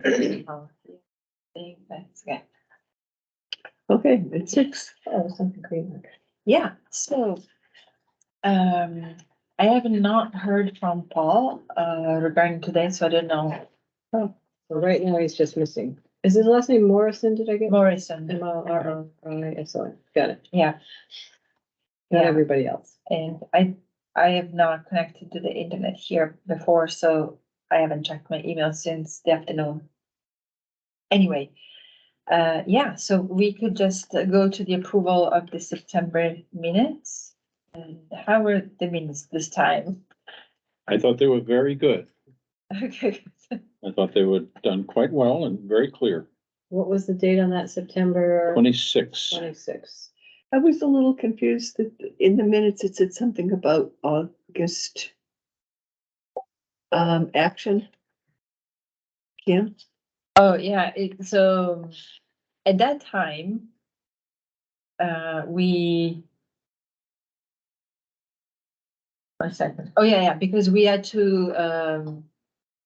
Oh, yeah. That's good. Okay, it's 6. Oh, something green. Yeah, so, I have not heard from Paul, regarding today, so I don't know. So right now he's just missing. Is his last name Morrison? Did I get? Morrison, M-O-R-R-I-S-O-N. Got it. yeah, Not yeah, everybody else. and I have not connected to the internet here before, so I haven't checked my email since the afternoon. Anyway, yeah, so we could just go to the approval of the September minutes. And how were the minutes this time? I thought they were very good. Okay, I thought they were done quite well and very clear. What was the date on that? September 26. 26th. I was a little confused that in the minutes it said something about August. Action. Kim? oh, yeah, so at that time, we. 1 second. Oh, yeah, because we had to,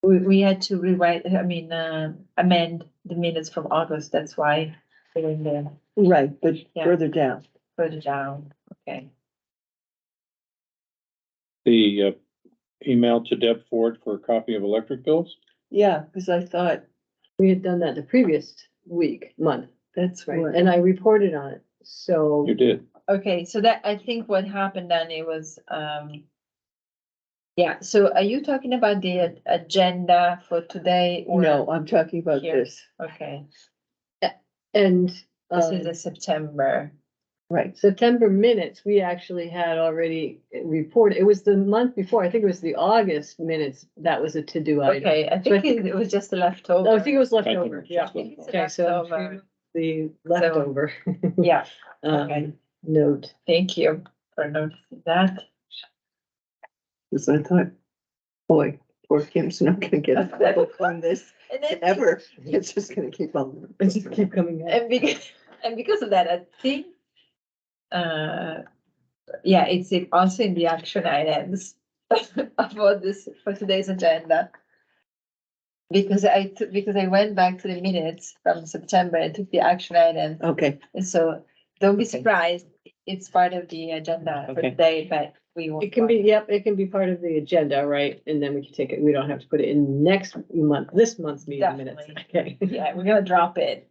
we had to rewrite, amend the minutes from August, that's why they were in there Right, but Yeah. further down. further down, okay. The email to Deb Ford for a copy of electric bills. Yeah, because I thought, We had done that the previous month, that's right. and I reported on it. So You did. Okay, so that, I think what happened then, it was, yeah, so are you talking about the agenda for today? Or No, I'm talking about here? this. Okay, and this is the September, Right. September minutes, we actually had already reported. It was the month before. I think it was the August minutes. That was a to-do item. okay, I So I think it was just a leftover. Oh, I think it was think leftover. it was Yeah. just It's a Okay, so leftover. the leftover. Yeah, okay. Note. Thank you for noticing that. Because I thought, boy, poor Kim's not gonna get a public on this And then, ever. It's just gonna keep on. I just keep coming up. and because of that, I think, yeah, it's also in the action items about this, for today's agenda. Because I went back to the minutes from September and took the action item, Okay, and so don't be Okay. surprised, it's part of the agenda for Okay. today, but we won't. It can be, yep, it can be part of the agenda, right? And then we can take it. We don't have to put it in next month, this month's meeting minutes. Definitely. Okay. Yeah, we're gonna drop it.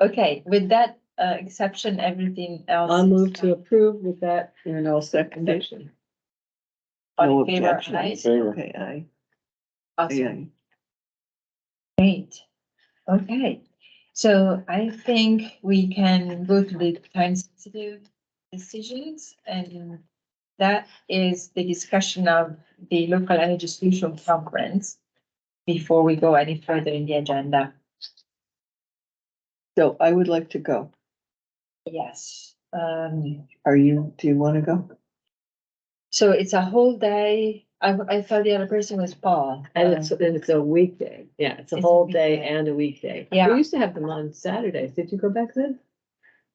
Okay, with that, exception, everything else. I'll is move to fine. approve with that and I'll second it. condition. All No in favor, objection. aye? In favor. Okay, aye. Awesome. Great, okay, so I think we can go to the time sensitive decisions, and that is the discussion of the local energy solution conference. Before we go any further in the agenda, So I would like to go. yes, Do you wanna go? so it's a whole day, I thought the other person was Paul. And it's a weekday. Yeah, it's a It's a whole day weekday. and a weekday. Yeah. We used to have them on Saturdays. Did you go back then?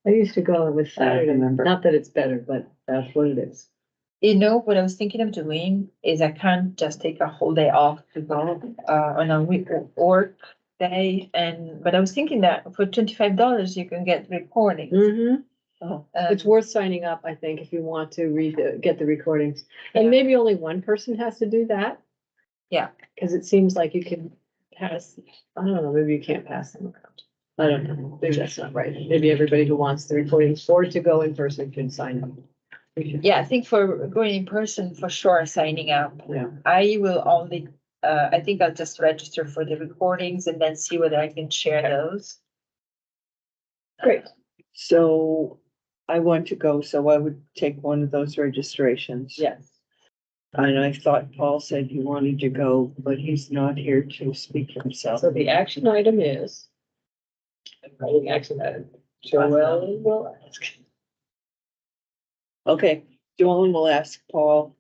I used to go with I don't Saturday. remember. Not that it's better, but that's what it is. You know, what I was thinking of doing is I can't just take a whole day off to go, on a week work day, but I was thinking that for $25 you can get recordings. Mm-hmm. Oh, It's Um, worth signing up, I think, if you want to get the recordings. Yeah. And maybe only one person has to do that. Yeah. Cause it seems like you can pass, I don't know, maybe you can't pass them around. I don't know, maybe that's not right. Maybe everybody who wants the recordings or to go in person can sign up. Yeah, I think for going in person, for sure, signing up. Yeah. I will only, I think I'll just register for the recordings and then see whether I can share Okay. those. Great. so I want to go, so I would take one of those registrations. Yes. And I thought Paul said he wanted to go, but he's not here to speak for himself. So the action item is. The action item. Joelle will ask. Okay, Joan will ask Paul,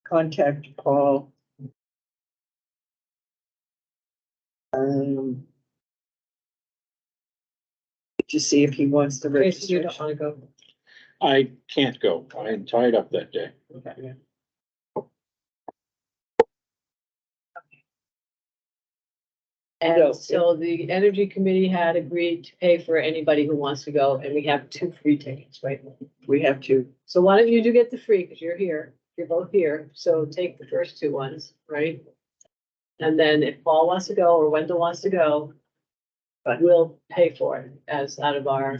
contact Paul. To see if he wants the Tracy, you don't registration. wanna go. I can't go. I'm tied up that day. Okay. No. And so the energy committee had agreed to pay for anybody who wants to go, and we have 2 free tickets, right? We have to, So why don't you do get the free, because you're here, you're both here, so take the first 2 ones, right? And then if Paul wants to go or Wendell wants to go, Fine. we'll pay for it as out of our,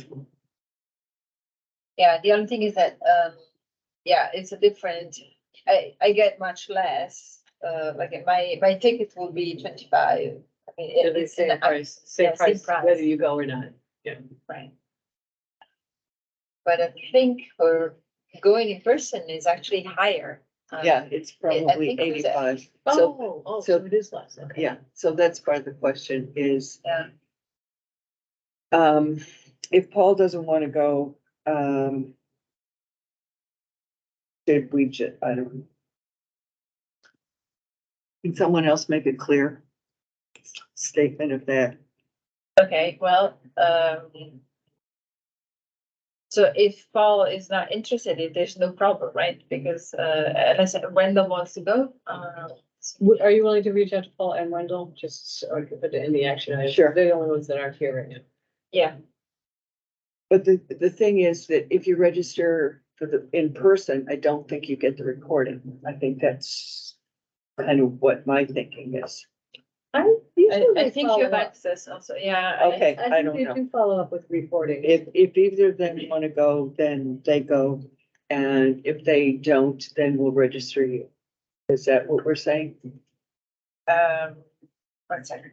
Yeah, the only thing is that, yeah, it's a different, I get much less, like my ticket will be 25. I mean, at least same price, yeah, same same price, price. whether you go or not. Right. But I think for going in person is actually higher. yeah, it's probably think it was 85. So, So it is less, okay. yeah, so that's part of the question is, Yeah, if Paul doesn't want to go, did we I don't know. Can someone else make a clear statement of that? okay, well, so if Paul is not interested, there's no problem, right? Because, unless Wendell wants to go, Are you willing to reach out to Paul and Wendell, just so I can put it in the action item? Sure. They're the only ones that aren't here right now. yeah, But the thing is that if you register for the, in person, I don't think you get the recording. I think that's kind of what my thinking is. I think you have access also, yeah. Okay, I think don't they know. do follow up with reporting. If either of them want to go, then they go. And if they don't, then we'll register you. Is that what we're saying? 1 second.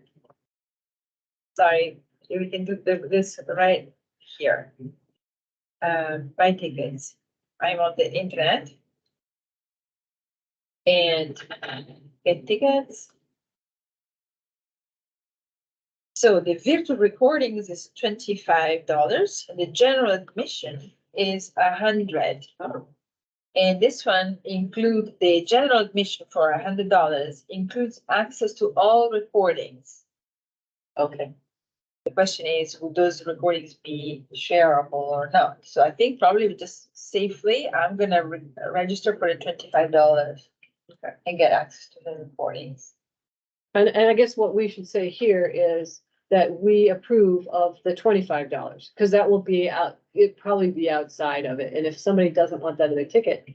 Sorry, we can do this right here. Buy tickets. I'm on the internet. And get tickets. So the virtual recordings is $25 and the general admission is $100. And this one include the general admission for $100 includes access to all recordings. Okay, The question is, will those recordings be shareable or not? So I think probably just safely, I'm gonna register for the $25 and get access to the recordings. And I guess what we should say here is that we approve of the $25, because that will be it'd probably be outside of it, and if somebody doesn't want that in their ticket.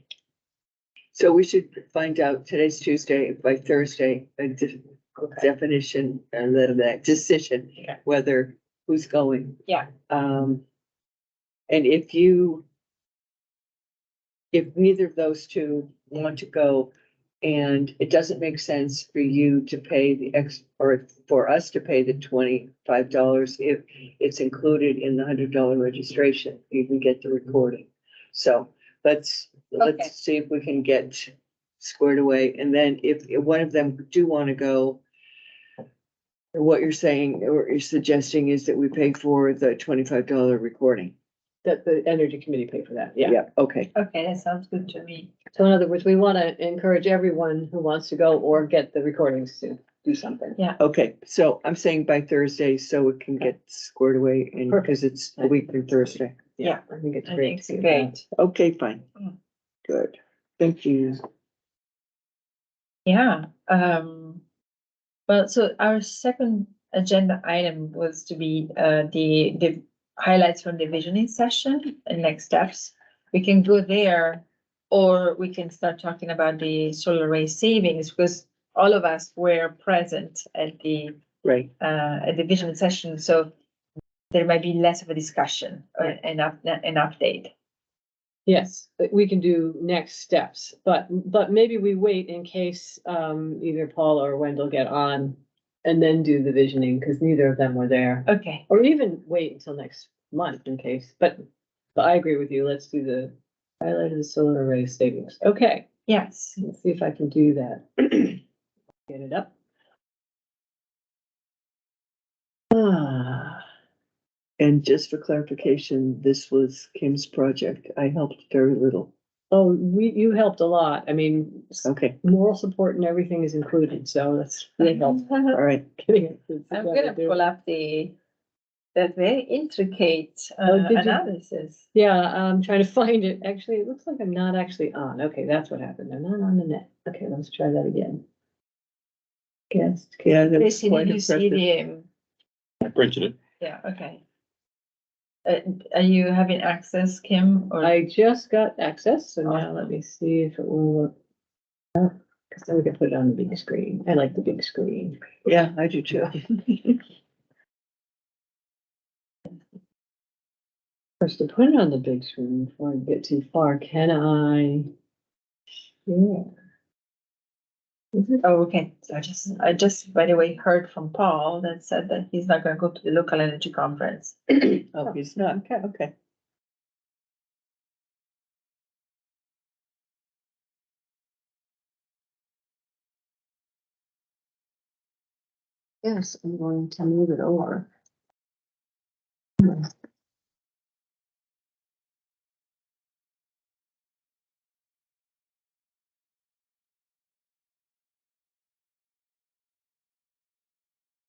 so we should find out, today's Tuesday, by Thursday, a definition and then that decision, Yeah. whether who's going. Yeah. And if neither of those two want to go, and it doesn't make sense for you to pay or for us to pay the $25 if it's included in the $100 registration, you can get the recording. So let's Okay. see if we can get squared away. And then if one of them do want to go, what you're saying or you're suggesting is that we pay for the $25 recording. That the energy committee pay for that, yeah. Yeah, okay. Okay, that sounds good to me. So in other words, we want to encourage everyone who wants to go or get the recordings to do something. Okay, so I'm saying by Thursday, so it can get squared away and because it's a week from Thursday. Yeah, I think it's I great. think it's to see great. Okay, fine. Mm. Good. Thank you. Yeah, well, so our second agenda item was to be, the highlights from the visioning session and next steps. We can go there, or we can start talking about the solar array savings, because all of us were present at the visioning session, so there might be less of a discussion or an update. Yes, but we can do next steps, but maybe we wait in case either Paul or Wendell get on and then do the visioning, because neither of them were there. Okay, Or even wait until next month in case, but I agree with you. Let's do the highlight of the solar array savings. Okay, yes. let's see if I can do that. Get it up. And just for clarification, this was Kim's project. I helped very little. Oh, you helped a lot. I mean, Okay, moral support and everything is included, so that's really helpful. all right. I'm gonna pull up that very intricate did you- analysis. Yeah, I'm trying to find it. Actually, it looks like I'm not actually on. Okay, that's what happened. I'm not on the net. Okay, let's try that again. guest. Yeah, that's Tracy, quite did you see impressive. the, I printed it. yeah, okay. Are you having access, Kim, or? I just got access, so now let me see if it will look. Cause then we can put it on the big screen. I like the big screen. Yeah, I do too. First, to put it on the big screen before I get too far, can I? Yeah. Is it? Oh, okay, so I just, by the way, heard from Paul that said that he's not gonna go to the local energy conference. Oh, he's not, Okay. okay. Yes, I'm going to move it over.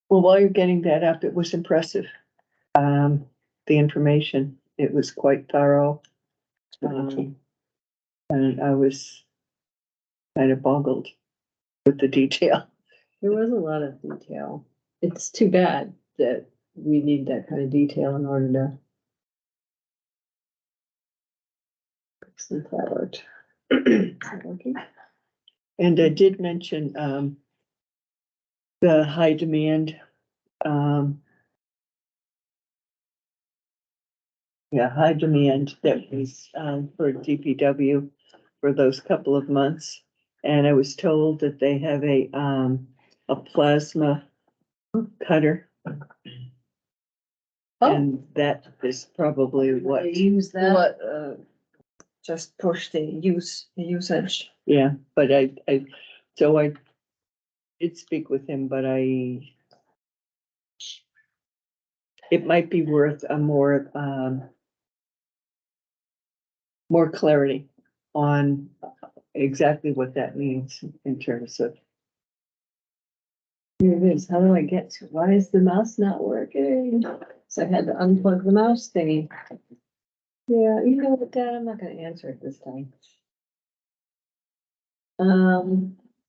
Well, while you're getting that up, it was impressive. The information, it was quite thorough. And I was kind of boggled with the detail. There was a lot of detail. It's too bad that we need that kind of detail in order to. Fix the cloud. Is that working? And I did mention, the high demand, high demand that was, for DPW for those couple of months. And I was told that they have a plasma cutter. And that is probably what, Use that. What, just push the usage. yeah, but so I did speak with him, but it might be worth a more clarity on exactly what that means in terms of. Here it is. How do I get to, why is the mouse not working? So I had to unplug the mouse thingy. Yeah, you know what, Dad, I'm not gonna answer it this time.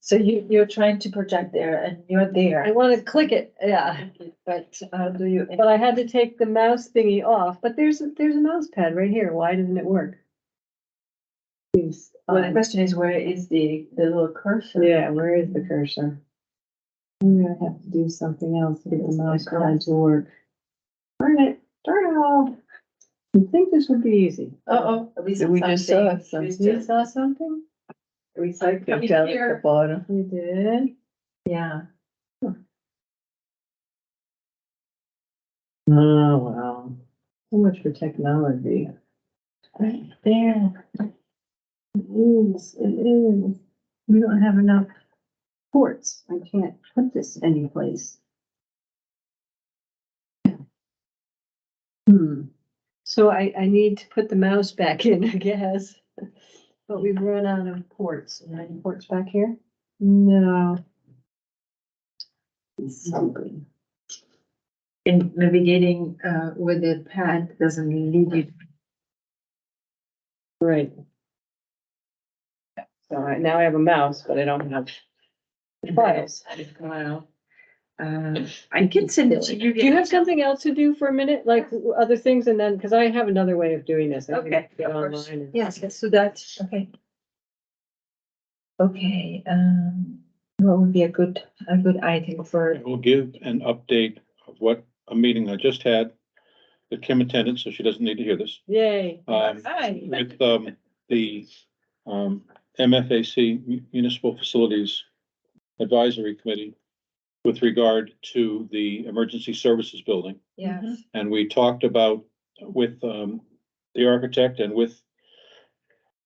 So you're trying to project there and you're I there, wanna click it, yeah, but how do you? but I had to take the mouse thingy off, but there's a mouse pad right here. Why doesn't it work? Seems Well, the odd. question is, where is the little cursor? Yeah, where is the cursor? I'm gonna have to do something else to get the mouse pad to work. Darn it, darn it all. You'd think this would be easy. Uh-oh. We just saw something. You saw something? Recycle down at the bottom. You did? Yeah, Oh, wow. So much for technology. right there. It is, it is. We don't have enough ports. I can't put this anyplace. So I need to put the mouse back in, I guess. But we've run out of ports. Are there any ports back here? No. Something. In navigating, with the pad doesn't lead you. Right. So now I have a mouse, but I don't have files. File. I can send it to you. Do you have something else to do for a minute, like other things, and then, because I have another way of doing this. I can Okay, get of course. online and- Yes, let's do that. Okay. Okay, what would be a good item for, I will give an update of what a meeting I just had that Kim attended, so she doesn't need to hear this. Yay. Hi. With, the, MFAC Municipal Facilities Advisory Committee with regard to the Emergency Services Building. yes, And we talked about with, the architect and with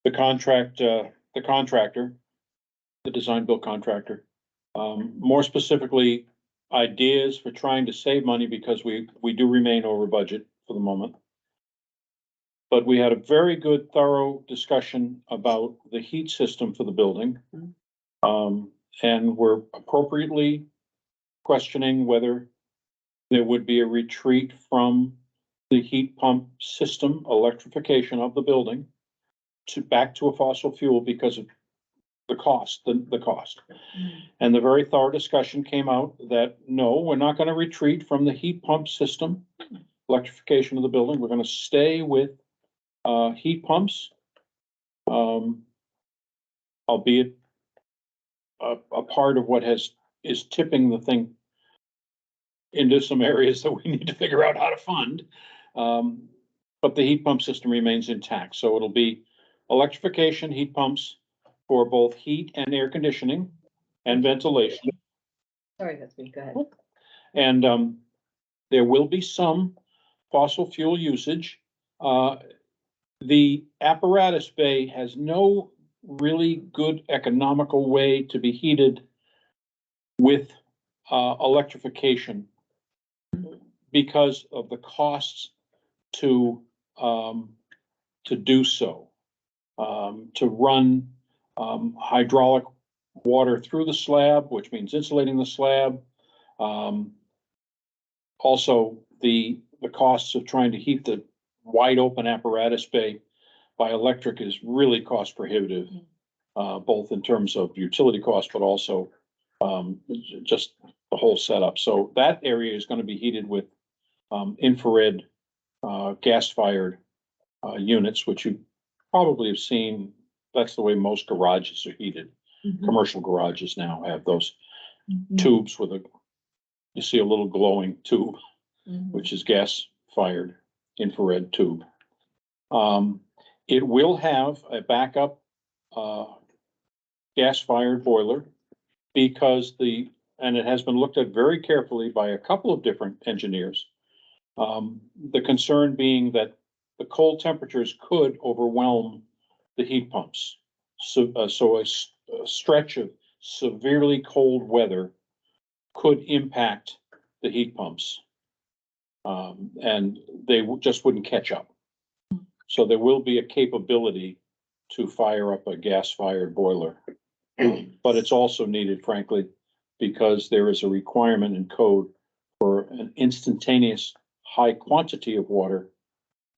the contractor, the design build contractor. More specifically, ideas for trying to save money because we do remain over budget for the moment. But we had a very good thorough discussion about the heat system for the building. And we're appropriately questioning whether there would be a retreat from the heat pump system, electrification of the building to back to a fossil fuel because of the cost. And the very thorough discussion came out that, no, we're not gonna retreat from the heat pump system, electrification of the building. We're gonna stay with, heat pumps. Albeit a part of what is tipping the thing into some areas that we need to figure out how to fund. But the heat pump system remains intact, so it'll be electrification, heat pumps for both heat and air conditioning and ventilation. Sorry, that's me, go ahead. And there will be some fossil fuel usage. The apparatus bay has no really good economical way to be heated with electrification because of the costs to do so. To run hydraulic water through the slab, which means insulating the slab. Also, the costs of trying to heat the wide open apparatus bay by electric is really cost prohibitive, both in terms of utility costs, but also just the whole setup. So that area is going to be heated with infrared gas-fired units, which you probably have seen. That's the way most garages are heated. Commercial garages now have those tubes with you see a little glowing tube, which is gas-fired infrared tube. It will have a backup gas-fired boiler because and it has been looked at very carefully by a couple of different engineers. The concern being that the cold temperatures could overwhelm the heat pumps. So a stretch of severely cold weather could impact the heat pumps. And they just wouldn't catch up. So there will be a capability to fire up a gas-fired boiler. But it's also needed, frankly, because there is a requirement in code for an instantaneous high quantity of water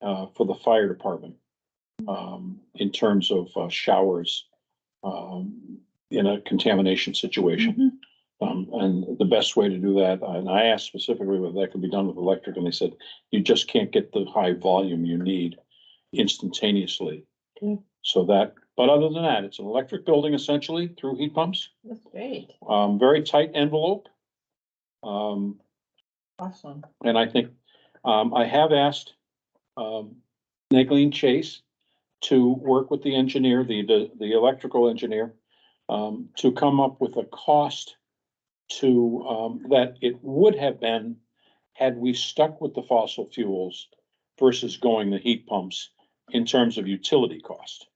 for the fire department in terms of showers in a contamination situation. And the best way to do that, and I asked specifically whether that could be done with electric, and they said, you just can't get the high volume you need instantaneously. So that, but other than that, it's an electric building essentially through heat pumps. That's great. Very tight envelope. Awesome. And I think, I have asked, Nagleen Chase to work with the engineer, the electrical engineer, to come up with a cost to, that it would have been had we stuck with the fossil fuels versus going the heat pumps in terms of utility cost.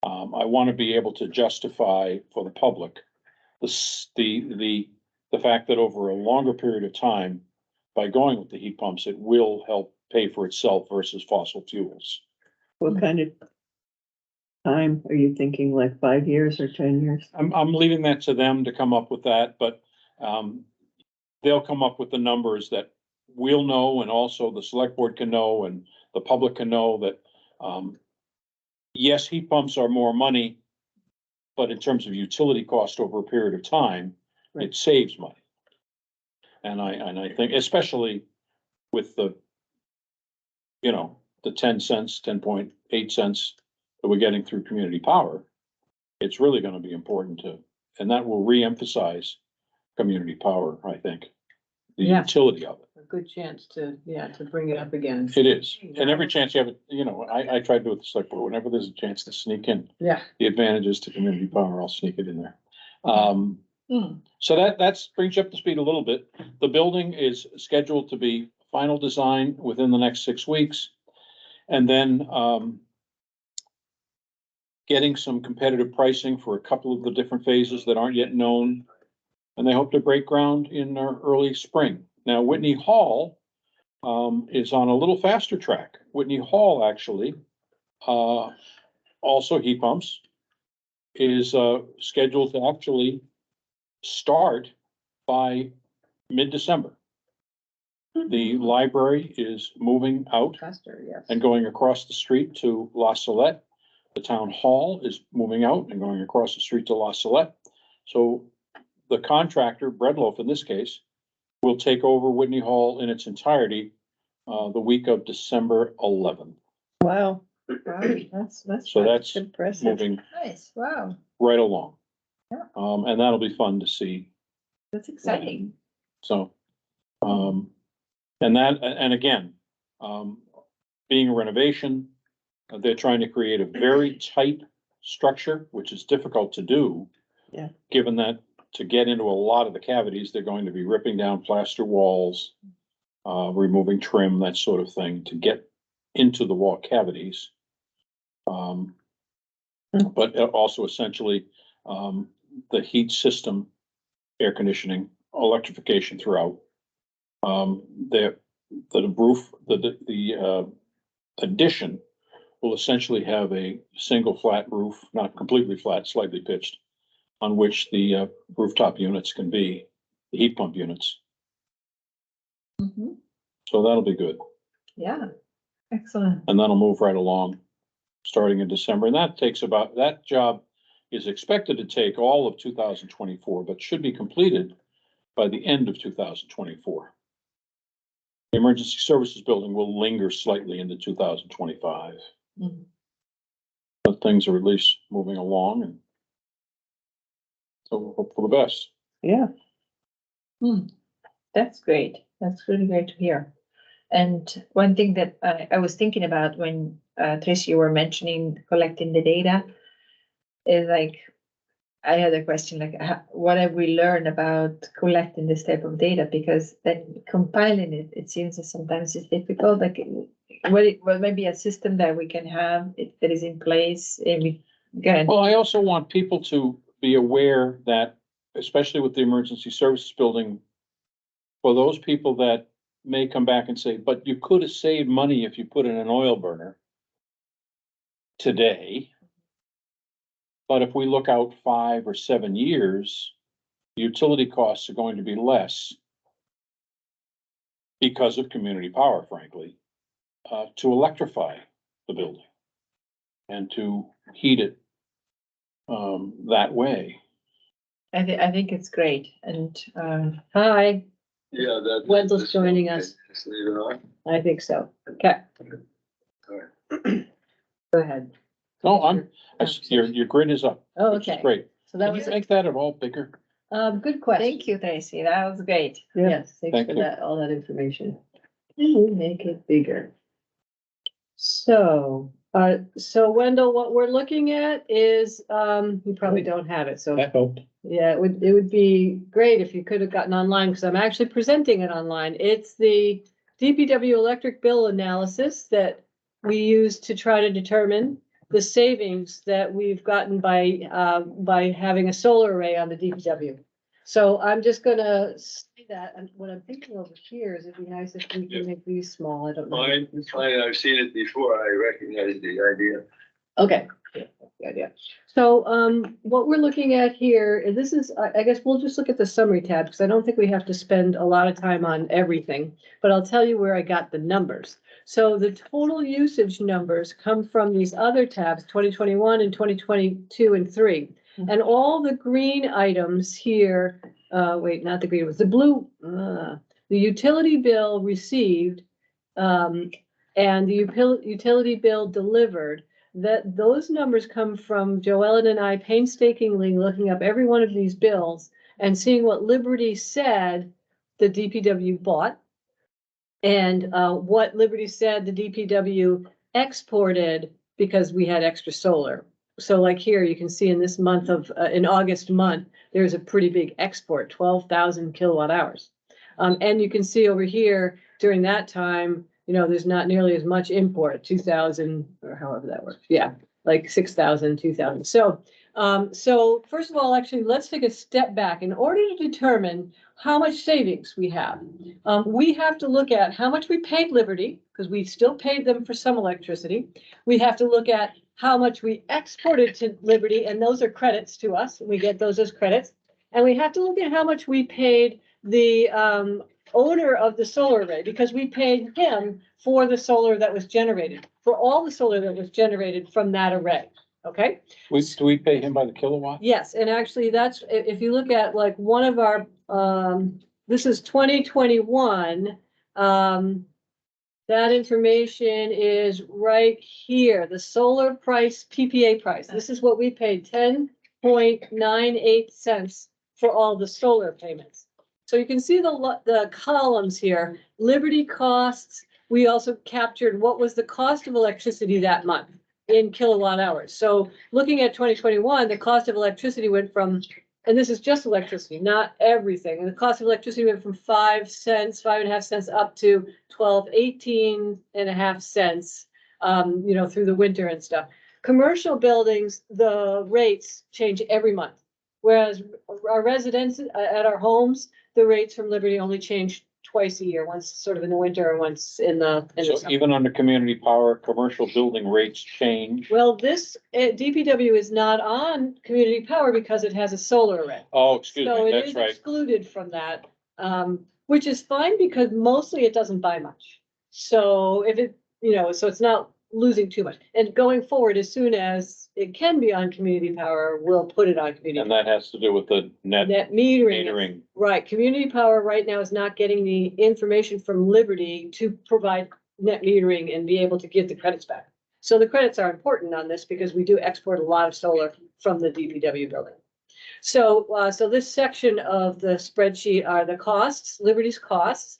I want to be able to justify for the public the fact that over a longer period of time, by going with the heat pumps, it will help pay for itself versus fossil fuels. What kind of time are you thinking, like 5 years or 10 years? I'm leaving that to them to come up with that, but they'll come up with the numbers that we'll know, and also the select board can know, and the public can know that yes, heat pumps are more money, but in terms of utility cost over a period of time, it saves money. And I think, especially with the 10 cents, 10.8 cents that we're getting through community power, it's really gonna be important and that will reemphasize community power, I think, the Yeah. utility of it. A good chance to bring it up again. It is, and every chance you have, I try to do it the select board, whenever there's a chance to sneak in Yeah. the advantages to community power, I'll sneak it in there. Hmm. So that's brings you up to speed a little bit. The building is scheduled to be final design within the next 6 weeks. And then, getting some competitive pricing for a couple of the different phases that aren't yet known. And they hope to break ground in early spring. Now, Whitney Hall, is on a little faster track. Whitney Hall actually, also heat pumps, is, scheduled to actually start by mid-December. The library is moving out Faster, yes. and going across the street to La Salette. The town hall is moving out and going across the street to La Salette. So the contractor, Breadloaf in this case, will take over Whitney Hall in its entirety, the week of December 11th. Wow, Wow, That's So that's impressive. moving nice, wow, right along. Yeah. And that'll be fun to see. that's exciting. So, and again, being a renovation, they're trying to create a very tight structure, which is difficult to do. Yeah. Given that to get into a lot of the cavities, they're going to be ripping down plaster walls, removing trim, that sort of thing, to get into the wall cavities. But also essentially, the heat system, air conditioning, electrification throughout. The roof, the addition will essentially have a single flat roof, not completely flat, slightly pitched, on which the rooftop units can be, the heat pump units. Mhm. So that'll be good. Yeah, excellent. And that'll move right along, starting in December. And that job is expected to take all of 2024, but should be completed by the end of 2024. The emergency services building will linger slightly into 2025. Mhm. But things are at least moving along, and so we'll hope for the best. Yeah, That's great. That's really great to hear. And one thing that I was thinking about when Trish, you were mentioning collecting the data is like, I had a question like, what have we learned about collecting this type of data? Because then compiling it, it seems that sometimes it's difficult. Like, well, maybe a system that we can have that is in place and we can. Well, I also want people to be aware that, especially with the emergency services building, for those people that may come back and say, but you could have saved money if you put in an oil burner today. But if we look out 5 or 7 years, utility costs are going to be less because of community power, frankly, to electrify the building and to heat it that way. I think it's great. And hi, Yeah, that. Wendell's joining us. Just leave it on. I think so. Okay, Alright. go ahead. No, your grid is up. Oh, Which is okay. great. So that Can you was, make that at all bigger? good question. thank you, Tracy. That was great. Yes, thanks Thank for you. that, all that information. We'll make it bigger. So Wendell, what we're looking at is, you probably don't have it, so. That helped. Yeah, it would be great if you could have gotten online, because I'm actually presenting it online. It's the DPW electric bill analysis that we use to try to determine the savings that we've gotten by having a solar array on the DPW. So I'm just gonna say that, and what I'm thinking over here is it'd be nice if we Yeah. can make these small, I don't know. Fine, I've seen it before, I recognize the idea. Okay, yeah, that's the idea. So, what we're looking at here, and this is, I guess we'll just look at the summary tab, because I don't think we have to spend a lot of time on everything, but I'll tell you where I got the numbers. So the total usage numbers come from these other tabs, 2021 and 2022 and 3. And all the green items here, wait, not the green ones, the blue, the utility bill received, and the utility bill delivered, that those numbers come from Joellen and I painstakingly looking up every one of these bills and seeing what Liberty said the DPW bought and what Liberty said the DPW exported because we had extra solar. So like here, you can see in this month of, in August month, there's a pretty big export, 12,000 kilowatt hours. And you can see over here during that time, you know, there's not nearly as much import, 2,000 or however that works. Yeah, like 6,000, 2,000. So, so first of all, actually, let's take a step back. In order to determine how much savings we have to look at how much we paid Liberty, because we still paid them for some electricity. We have to look at how much we exported to Liberty, and those are credits to us. We get those as credits. And we have to look at how much we paid the owner of the solar array, because we paid him for the solar that was generated, for all the solar that was generated from that array, okay? Do we pay him by the kilowatt? Yes, and actually, that's, if you look at like one of our, this is 2021, that information is right here, the solar price, PPA price. This is what we paid, 10.98 cents for all the solar payments. So you can see the columns here, Liberty costs. We also captured what was the cost of electricity that month in kilowatt hours. So looking at 2021, the cost of electricity went from, and this is just electricity, not everything. And the cost of electricity went from 5 cents, 5.5 cents up to 12, 18.5 cents, you know, through the winter and stuff. Commercial buildings, the rates change every month. Whereas our residents at our homes, the rates from Liberty only change twice a year, once sort of in the winter and once in the So summer. even under community power, commercial building rates change? Well, this DPW is not on community power because it has a solar array. Oh, excuse So me, it that's is right. excluded from that, which is fine because mostly it doesn't buy much. So if it, you know, so it's not losing too much. And going forward, as soon as it can be on community power, we'll put it on community. And that has to do with the net Net metering. metering. Right, community power right now is not getting the information from Liberty to provide net metering and be able to get the credits back. So the credits are important on this because we do export a lot of solar from the DPW building. So, so this section of the spreadsheet are the costs, Liberty's costs.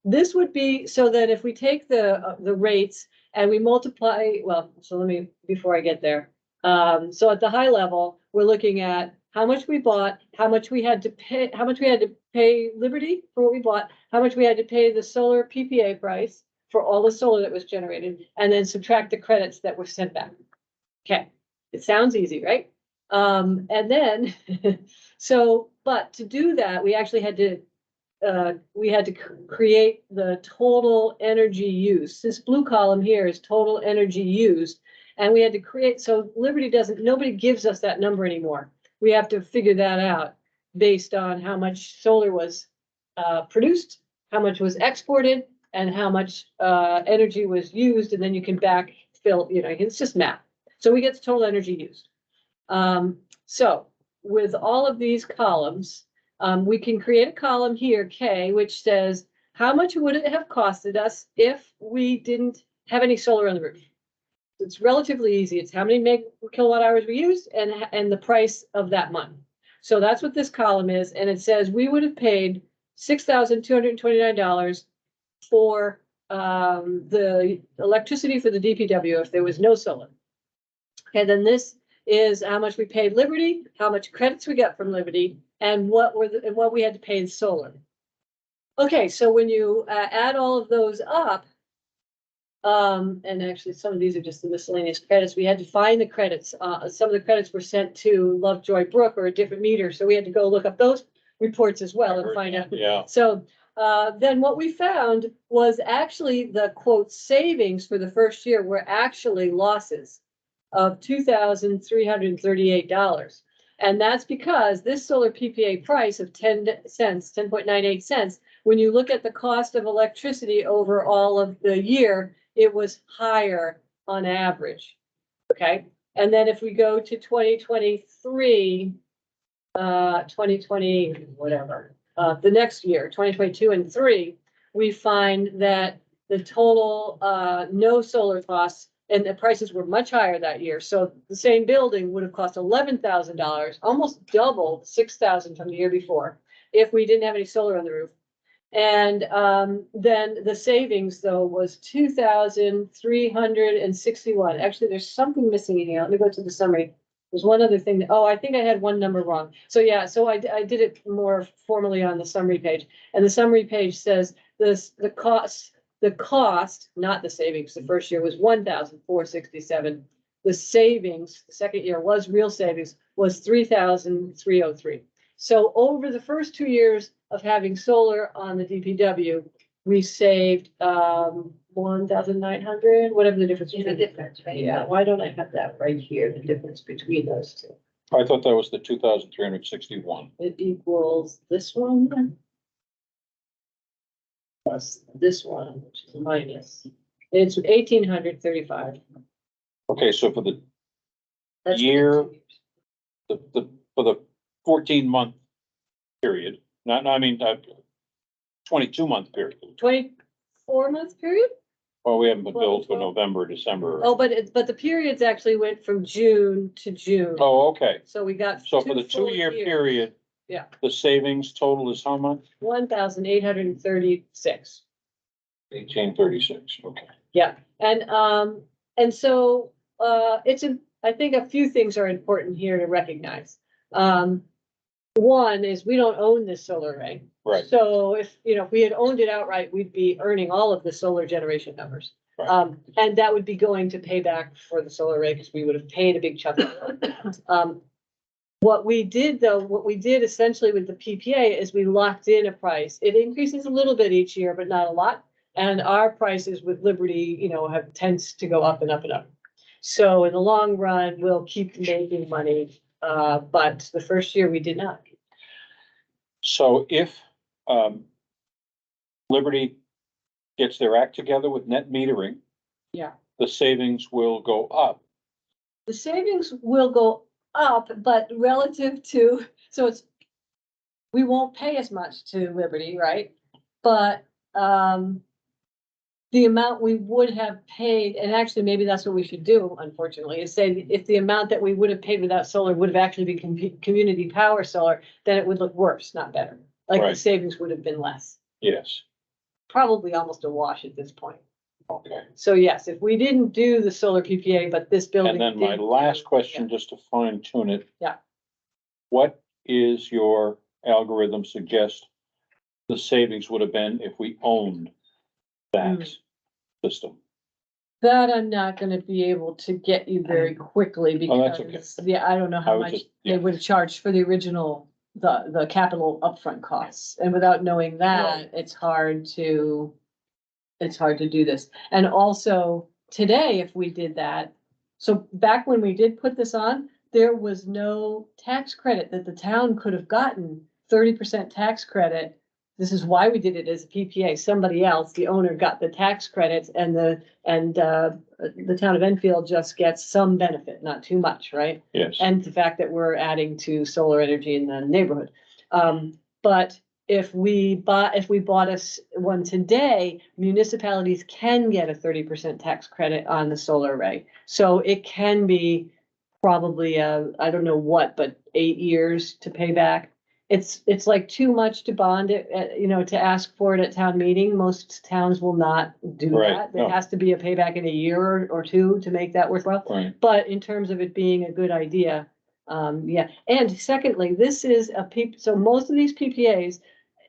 This would be, so that if we take the rates and we multiply, well, so let me, before I get there. So at the high level, we're looking at how much we bought, how much we had to pay, how much we had to pay Liberty for what we bought, how much we had to pay the solar PPA price for all the solar that was generated, and then subtract the credits that were sent back. Okay, it sounds easy, right? And then, so, but to do that, we actually had to create the total energy use. This blue column here is total energy used. And we had to create, so Liberty doesn't, nobody gives us that number anymore. We have to figure that out based on how much solar was produced, how much was exported, and how much energy was used. And then you can backfill, you know, it's just math. So we get the total energy used. So with all of these columns, we can create a column here, K, which says, how much would it have costed us if we didn't have any solar on the roof? It's relatively easy. It's how many kilowatt hours we used and the price of that month. So that's what this column is. And it says we would have paid $6,229 for the electricity for the DPW if there was no solar. And then this is how much we paid Liberty, how much credits we got from Liberty, and what we had to pay in solar. Okay, so when you add all of those up, and actually some of these are just the miscellaneous credits, we had to find the credits. Some of the credits were sent to Lovejoy Brook or a different meter, so we had to go look up those reports as well and find out. Yeah, So then what we found was actually the quote savings for the first year were actually losses of $2,338. And that's because this solar PPA price of 10 cents, 10.98 cents, when you look at the cost of electricity over all of the year, it was higher on average. Okay. And then if we go to 2023, 2020, whatever, the next year, 2022 and 3, we find that the total no solar costs and the prices were much higher that year. So the same building would have cost $11,000, almost double $6,000 from the year before, if we didn't have any solar on the roof. And then the savings though was $2,361. Actually, there's something missing in here. Let me go to the summary. There's one other thing that, oh, I think I had one number wrong. So yeah, so I did it more formally on the summary page. And the summary page says the cost, not the savings, the first year was $1,467. The savings, the second year was real savings, was $3,303. So over the first 2 years of having solar on the DPW, we saved 1,900, whatever the difference is. The difference, right? Yeah, why don't I have that right here, the difference between those two? I thought that was the 2,361. It equals this one. plus this one, which is minus. It's 1,835. Okay, so for the, That's for the Year. 2 years. for the 14-month period, I mean, 22-month period. 24-month period? Well, we haven't been billed for 12. November, December. Oh, but the periods actually went from June to June. Oh, okay. So we got. So for the full 2-year years. period. Yeah. The savings total is how much? 1,836. 1836, okay. Yeah, and so, I think a few things are important here to recognize. One is we don't own this solar array. Right. So if we had owned it outright, we'd be earning all of the solar generation numbers. Right. And that would be going to pay back for the solar array because we would have paid a big chunk of it. What we did essentially with the PPA is we locked in a price. It increases a little bit each year, but not a lot. And our prices with Liberty, tends to go up and up and up. So in the long run, we'll keep making money, but the first year we did not. So if, Liberty gets their act together with net metering. Yeah. The savings will go up. The savings will go up, but relative to, we won't pay as much to Liberty, right? But, the amount we would have paid, and actually maybe that's what we should do, unfortunately, is say if the amount that we would have paid without solar would have actually been community power solar, then it would look worse, not better. Like the Right. savings would have been less, Yes, probably almost a wash at this point. okay. So yes, if we didn't do the solar PPA, but this building. And then my did last do- question, just to fine tune it. Yeah. What is your algorithm suggest the savings would have been if we owned that system? That I'm not gonna be able to get you very quickly Oh, that's okay. because, yeah, I don't know I how was much just- they yeah. would have charged for the original, the capital upfront costs. And without knowing that, it's hard to do this. And also today, if we did that, so back when we did put this on, there was no tax credit that the town could have gotten, 30% tax credit. This is why we did it as a PPA. Somebody else, the owner, got the tax credits and the town of Enfield just gets some benefit, not too much, right? Yes, And the fact that we're adding to solar energy in the neighborhood. But if we bought one today, municipalities can get a 30% tax credit on the solar array. So it can be probably I don't know what, but 8 years to pay back. It's like too much to bond it, to ask for it at town meeting. Most towns will not do Right, that. no. There has to be a payback in a year or two to make that worthwhile. right. But in terms of it being a good idea, yeah. And secondly, this is so most of these PPAs,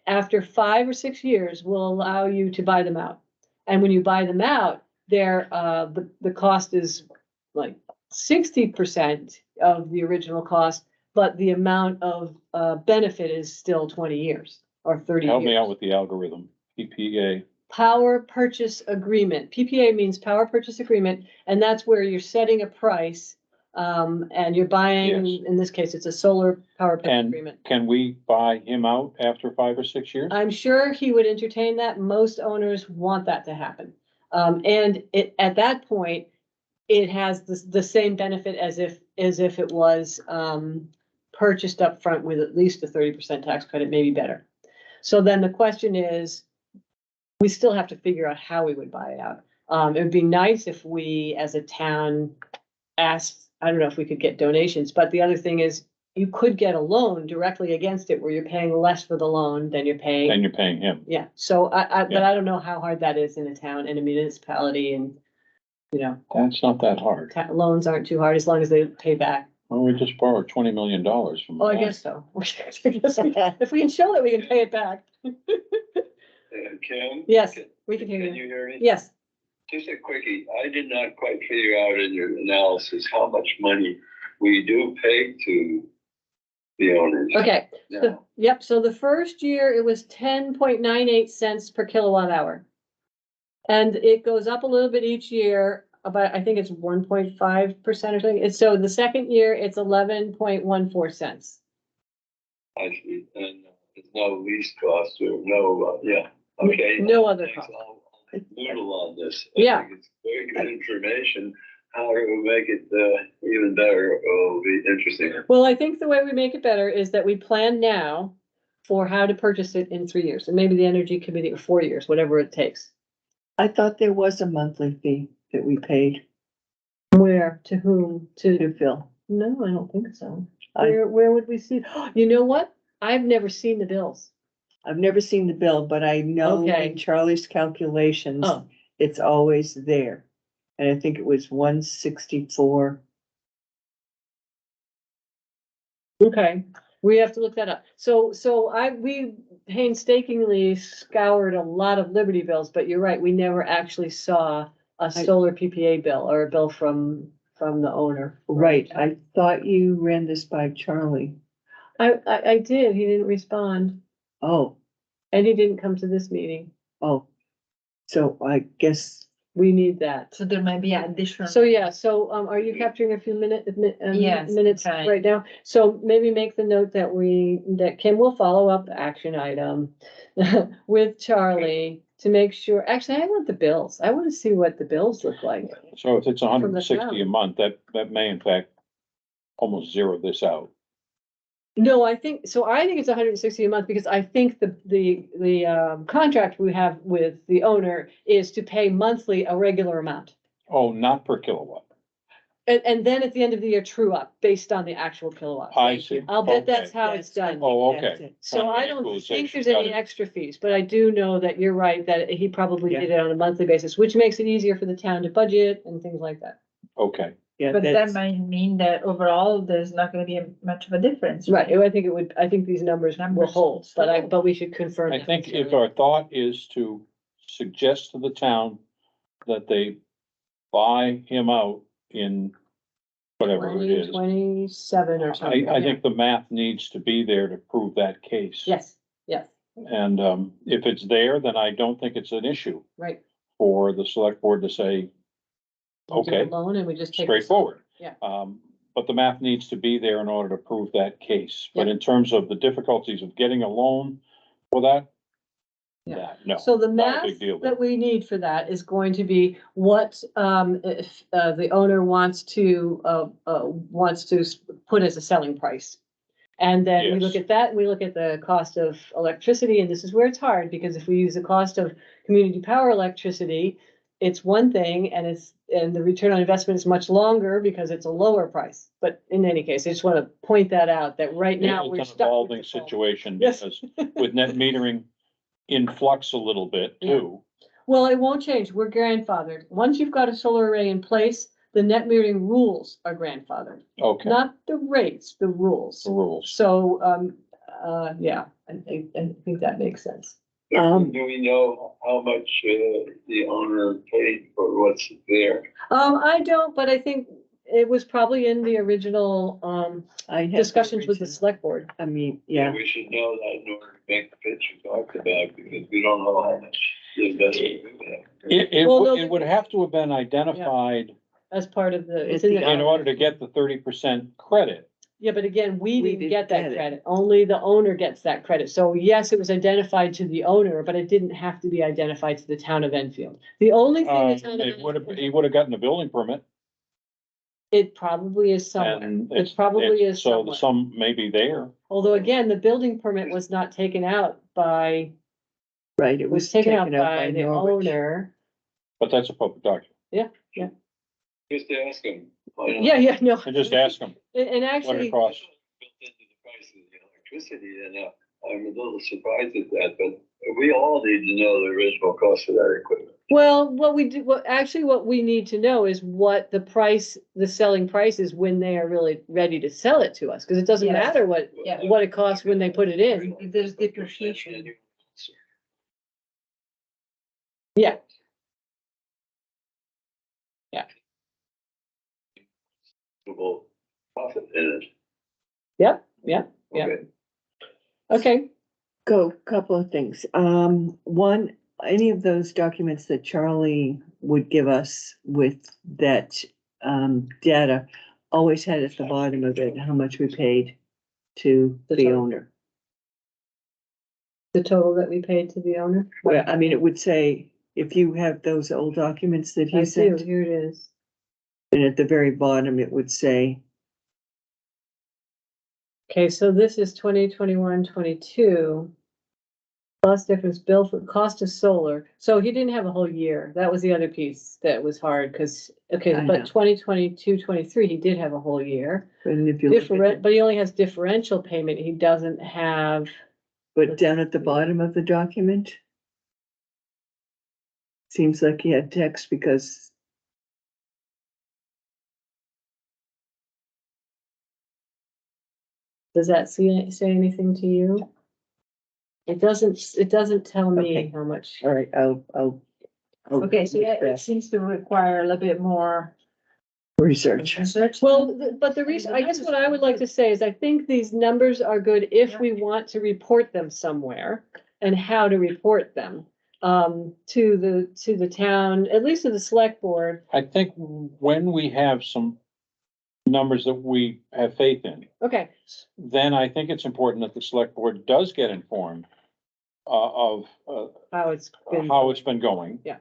after 5 or 6 years, will allow you to buy them out. And when you buy them out, the cost is like 60% of the original cost, but the amount of benefit is still 20 years or 30 years. Help me out with the algorithm, PPA. Power purchase agreement. PPA means power purchase agreement, and that's where you're setting a price. And you're buying, Yes. in this case, it's a solar power purchase And agreement. can we buy him out after 5 or 6 years? I'm sure he would entertain that. Most owners want that to happen. And at that point, it has the same benefit as if it was, purchased up front with at least a 30% tax credit, maybe better. So then the question is, we still have to figure out how we would buy it out. It would be nice if we, as a town, asked, I don't know if we could get donations, but the other thing is you could get a loan directly against it where you're paying less for the loan than you're paying. And you're paying him. Yeah, so but Yeah. I don't know how hard that is in a town, in a municipality, and, That's not that hard. loans aren't too hard as long as they pay back. Well, we just borrowed $20 million from. Oh, I the bank. guess so. If we can show that we can pay it back. Kim? Yes, we can Can hear you. you hear me? Yes, Just a quickie, I did not quite figure out in your analysis how much money we do pay to the owners. okay. now. Yep, so the first year it was 10.98 cents per kilowatt hour. And it goes up a little bit each year, about, I think it's 1.5% or something. And so the second year, it's 11.14 cents. I see, and there's no lease cost or no, yeah, Okay. No other thanks. cost. I'll noodle on this. Yeah. I think it's very good information. How to make it, even better will be interesting. Well, I think the way we make it better is that we plan now for how to purchase it in 3 years, and maybe the energy committee, or 4 years, whatever it takes. I thought there was a monthly fee that we paid Where, to whom, to, to Phil. no, I don't think so. I- Where would we see? You know what? I've never seen the bills. I've never seen the bill, but I know Okay. in Charlie's calculations, Oh, it's always there. And I think it was 164. okay. We have to look that up. So we painstakingly scoured a lot of Liberty bills, but you're right, we never actually saw a solar PPA bill or a bill from the owner. Right, I thought you ran this by Charlie. I did, he didn't respond, Oh, and he didn't come to this meeting. oh. So I guess, We need that. So there might be additional. So, yeah, so, are you capturing a few Yes, minutes okay. right now? So maybe make the note that Kim will follow up action item with Charlie to make sure, actually, I want the bills. I want to see what the bills look like. So if it's hundred From the and sixty a town. month, that may in fact almost zero this out. No, I think it's 160 a month because I think the contract we have with the owner is to pay monthly a regular amount. Oh, not per kilowatt. And then at the end of the year, true up based on the actual kilowatts. I see. I'll bet that's Okay. how it's done. Oh, that's okay. it. So Kind of I don't think equalization, there's got any it. extra fees, but I do know that you're right, that he probably Yeah. did it on a monthly basis, which makes it easier for the town to budget and things like that. Okay, yeah, But that that's, might mean that overall, there's not gonna be much of a difference. Right, I think these numbers will Numbers hold, will hold. but we should confirm. I that think with if Sarah. our thought is to suggest to the town that they buy him out in whatever it is. 27 or something. I think the math needs to be there to prove that case. Yes, yes, And, if it's there, then I don't think it's an issue right. for the select board to say, We do a okay, loan and we just take. straightforward. Yeah. But the math needs to be there in order to prove that case. But in terms of the difficulties of getting a loan for that, Yeah. no. So the not a math big deal there. that we need for that is going to be what, if, the owner wants to put as a selling price. And then we look Yes. at that, and we look at the cost of electricity, and this is where it's hard, because if we use the cost of community power electricity, it's one thing, and the return on investment is much longer because it's a lower price. But in any case, I just want to point that out, that right now we're It's an stuck. with evolving the phone. situation Yes. because with net metering in flux a little bit too. Well, it won't change. We're grandfathered. Once you've got a solar array in place, the net metering rules are grandfathered, Okay, not the rates, the rules. the rules. So, yeah, I think that makes sense. Um, Do we know how much, the owner paid for what's there? I don't, but I think it was probably in the original, I have. the discussions with the original. select board. I mean, yeah, We should know that in order to make the pitch you talked about, because we don't know how much the investment we have. Well, no, It would have to have been identified As part of the, it's At in the the, in order to get the 30% credit. yeah, but again, we We didn't didn't get that get it. credit. Only the owner gets that credit. So yes, it was identified to the owner, but it didn't have to be identified to the town of Enfield. The only thing the town of It would have, Enfield- he would have gotten a building permit. It probably is somewhere. And It probably is so somewhere. some may be there. Although again, the building permit was not taken out by, right, it was taken out by the Norwich. owner. But that's a public document. Just ask them. why not? Yeah, no. And just ask them And what actually, it costs. Built into the price of the electricity, and, I'm a little surprised at that, but we all need to know the original cost of that equipment. well, what we need to know is what the selling price is when they are really ready to sell it to us, because it doesn't Yes. matter what Yeah. it costs when they put it in. If there's depreciation. Yeah. Profit in it. Yep, yep, yep. Okay. Okay, Couple of things. One, any of those documents that Charlie would give us with that, data always had at the bottom of it, how much we paid to The the total. owner. The total that we paid to the owner? Well, I mean, it would say, if you have those old documents that I he do, sent, here it is. and at the very bottom, it would say, Okay, so this is 2021-22. Cost difference bill for cost of solar. So he didn't have a whole year. That was the other piece that was hard, because, okay, I know. but 2022-23, he did have a whole year. and if you look at Different, it, but he only has differential payment. He doesn't have, but down at the bottom of the document, seems like he had text because does that say anything to you? It doesn't tell me Okay. how much. all right, I'll Okay, so yeah, it seems to require a little bit more research. research. Well, but the reason, I guess what I would like to say is I think these numbers are good if we want to report them somewhere and how to report them. To the town, at least to the select board. I think when we have some numbers that we have faith in, Okay, then I think it's important that the select board does get informed of how it's been. how it's been going. Yeah.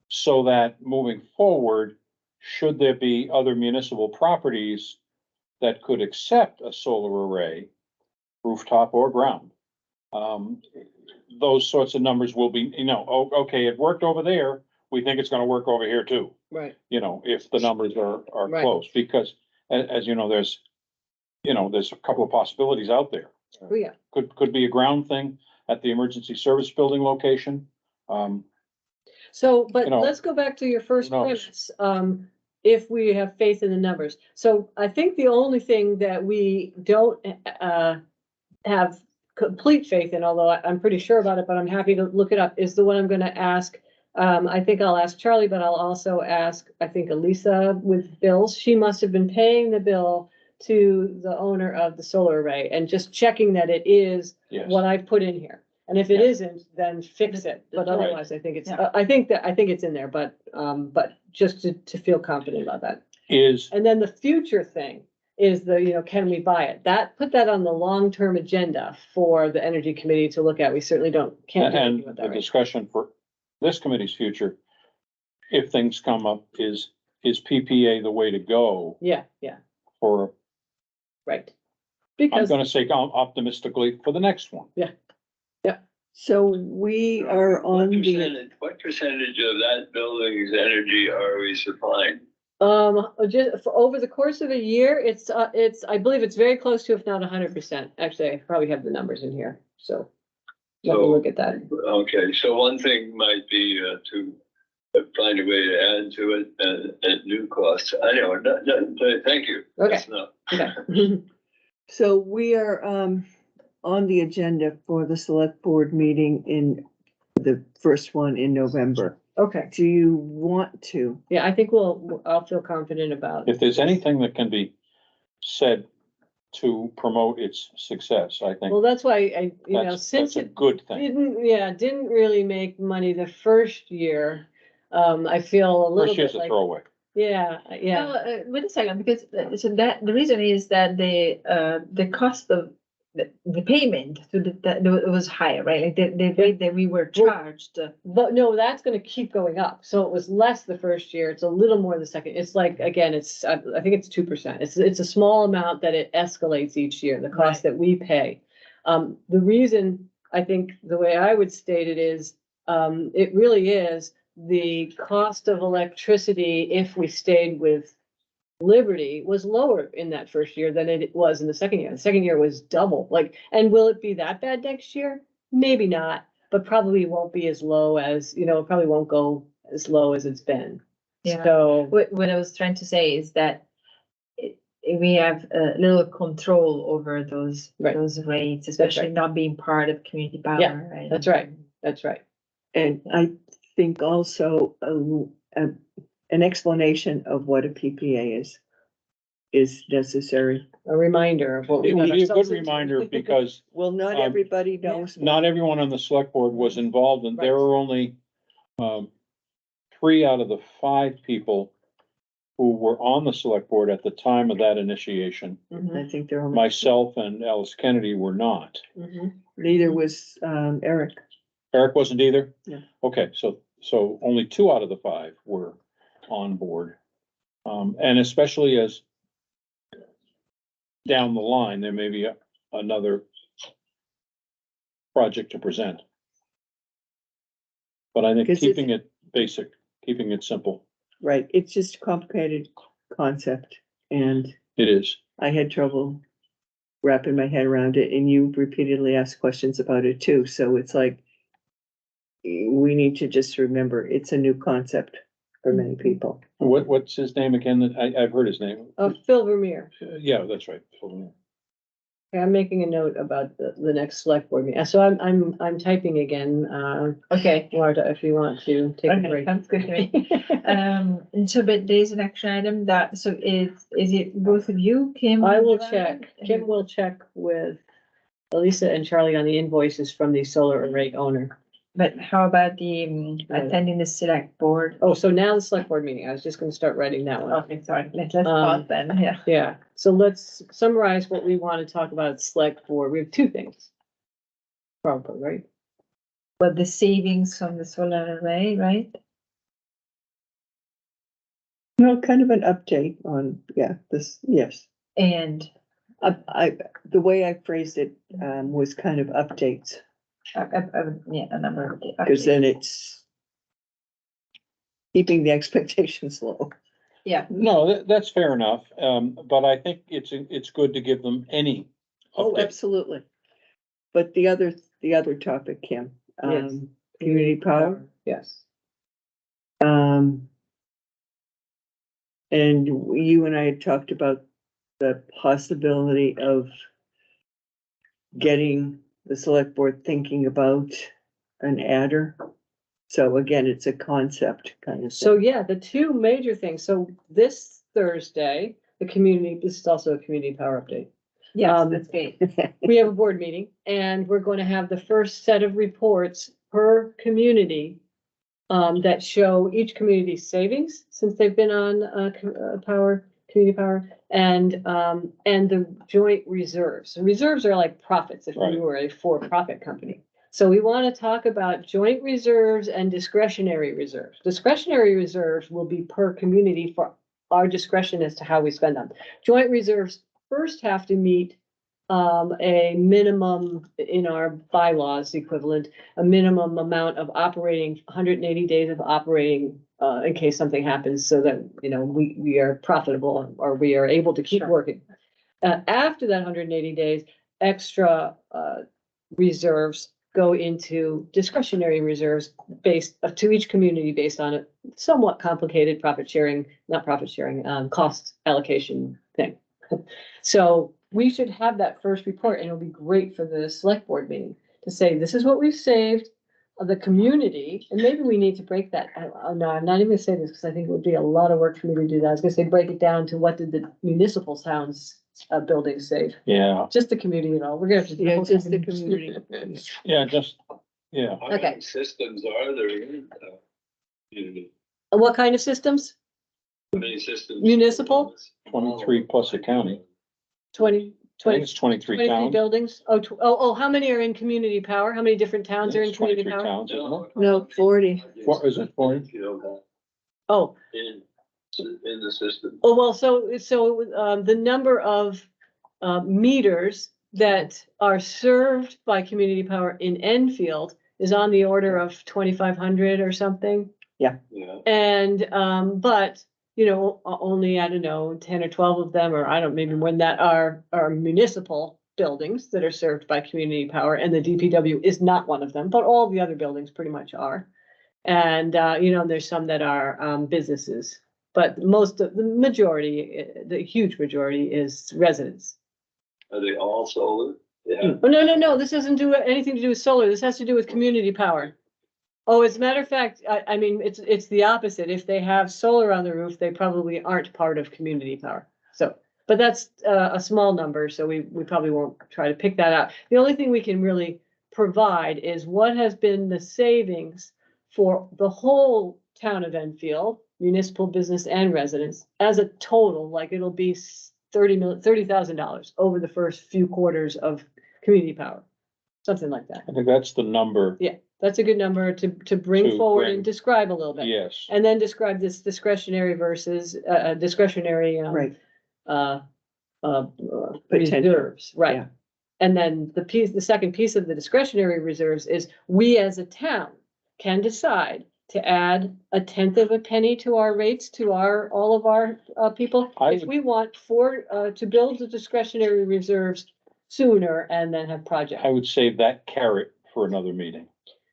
So that moving forward, should there be other municipal properties that could accept a solar array, rooftop or ground, those sorts of numbers will be, okay, it worked over there, we think it's gonna work over here too. Right, If the numbers are Right. close, because as you know, there's a couple of possibilities out there. oh, yeah. Could be a ground thing at the emergency service building location. So, but You know, let's go back to your first who knows? premise, if we have faith in the numbers. So I think the only thing that we don't, have complete faith in, although I'm pretty sure about it, but I'm happy to look it up, is the one I'm gonna ask. I think I'll ask Charlie, but I'll also ask, I think Elisa with bills. She must have been paying the bill to the owner of the solar array and just checking that it is Yes. what I put in here. And if it Yeah. isn't, then fix it. But That's right. otherwise, I think it's, Yeah. I think it's in there, but just to feel confident about that. Is, And then the future thing is can we buy it? Put that on the long-term agenda for the energy committee to look at. We certainly can't do anything and with the that right discussion for this committee's future, if things come up, is PPA the way to go now. Yeah, for, right. I'm Because, gonna say optimistically, for the next one? So we are on the, What percentage of that building's energy are we supplying? just for over the course of a year, I believe it's very close to, if not 100%. Actually, I probably have the numbers in here, so. Let me So- look at that. Okay, so one thing might be to find a way to add to it at new costs. I know, thank you. Okay. That's enough. Okay. so we are, on the agenda for the select board meeting in the first one in November. Okay, Do you want to? yeah, I think I'll feel confident about. If there's anything that can be said to promote its success, I think Well, that's why that's since a it good thing. didn't really make money the first year, I feel a little First year's bit a like, throwaway. yeah. Wait a second, because so that the reason is that the cost of the payment to that it was higher, right? Like the rate that we were charged. But no, that's gonna keep going up. So it was less the first year. It's a little more the second. It's like, again, I think it's 2%. It's a small amount that it escalates each year, the cost that we pay. The reason, I think, the way I would state it is, it really is the cost of electricity, if we stayed with Liberty, was lower in that first year than it was in the second year. The second year was double, and will it be that bad next year? Maybe not, but probably won't be as low as, it probably won't go as low as it's been. Yeah. So, What I was trying to say is that we have a little control over those rates, especially not being part of community power. Yeah, right? that's right. That's right. And I think also an explanation of what a PPA is necessary. A reminder of what we It would got be a good ourselves into. reminder because Well, not Um, everybody knows. not everyone on the select board was involved, and there Right. are only 3 out of the 5 people who were on the select board at the time of that initiation. Mhm, I think they're only, Myself and Alice Kennedy were not. mhm. neither was, Eric. Eric wasn't either? No. Okay, so only 2 out of the 5 were on board. And especially as down the line, there may be another project to present. But I think 'Cause it's- keeping it basic, keeping it simple, Right, it's just a complicated concept, and it is. I had trouble wrapping my head around it, and you repeatedly asked questions about it too, so it's like we need to just remember, it's a new concept for many people. What's his name again? I've heard his name. Phil Vermeer. Yeah, that's right. Okay, I'm making a note about the next select board meeting. So I'm typing again, Okay, Marta, if you want to take a okay, break. sounds good to me. And so, but there's an action item that, so is it both of you, Kim? I and will Joanne? check, Kim will check with Elisa and Charlie on the invoices from the solar array owner. But how about the attending the select board? Oh, so now the select board meeting, I was just gonna start writing that one. Okay, sorry, let's pause then, yeah. Yeah, so let's summarize what we want to talk about at select board. We have 2 things. Probably, right? But the savings from the solar array, right? No, kind of an update on, yeah, this, yes. And, The way I phrased it, was kind of updates, yeah, a number of. because then it's keeping the expectations low. Yeah, No, that's fair enough. But I think it's good to give them any Oh, update. absolutely. But the other topic, Kim, Yes. community power, Yes. and you and I had talked about the possibility of getting the select board thinking about an adder. So again, it's a concept kind of So thing. yeah, the 2 major things. So this Thursday, this is also a community power update. yes, that's great. We have a board meeting and we're going to have the first set of reports per community that show each community's savings since they've been on, community power and the joint reserves. And reserves are like profits if Right. you were a for-profit company. So we want to talk about joint reserves and discretionary reserves. Discretionary reserves will be per community for our discretion as to how we spend them. Joint reserves first have to meet a minimum in our bylaws equivalent, a minimum amount of operating, 180 days of operating, in case something happens so that, we are profitable or we are able to keep Sure. working. After that 180 days, extra, reserves go into discretionary reserves based to each community based on a somewhat complicated cost allocation thing. So we should have that first report and it'll be great for the select board meeting to say, this is what we've saved of the community. And maybe we need to break that. No, I'm not even gonna say this because I think it would be a lot of work for me to do that. I was gonna say, break it down to what did the municipal towns buildings save? Yeah, Just the community, we're gonna have to. Yeah, just the community. yeah, yeah. How Okay. many systems are there in community? What kind of systems? How many systems? Municipal? 23 plus a county. 20, I think 20, it's 23 23 towns. buildings? Oh, how many are in community power? How many different towns are in It's community 23 power? towns, isn't it? No, 40. What is it, 40? Oh, In the system. oh, well, so the number of meters that are served by community power in Enfield is on the order of 2,500 or something. Yeah. And, but, only, I don't know, 10 or 12 of them, or I don't, maybe more than that, are municipal buildings that are served by community power, and the DPW is not one of them, but all the other buildings pretty much are. And, there's some that are businesses, but the majority, the huge majority is residents. Are they all solar? Yeah. Oh, no, this doesn't do anything to do with solar. This has to do with community power. Oh, as a matter of fact, I mean, it's the opposite. If they have solar on the roof, they probably aren't part of community power. So, but that's a small number, so we probably won't try to pick that out. The only thing we can really provide is what has been the savings for the whole town of Enfield municipal business and residents as a total, like it'll be $30,000 over the first few quarters of community power. Something like that. I think that's the number, Yeah, that's a good number to bring To forward bring- and describe a little bit. yes. And then describe this discretionary versus, discretionary, Right, uh, Potential. reserves, right? Yeah. And then the second piece of the discretionary reserves is we as a town can decide to add a tenth of a penny to our rates, to all of our, people. I If would- we want to build the discretionary reserves sooner and then have projects, I would save that carrot for another meeting,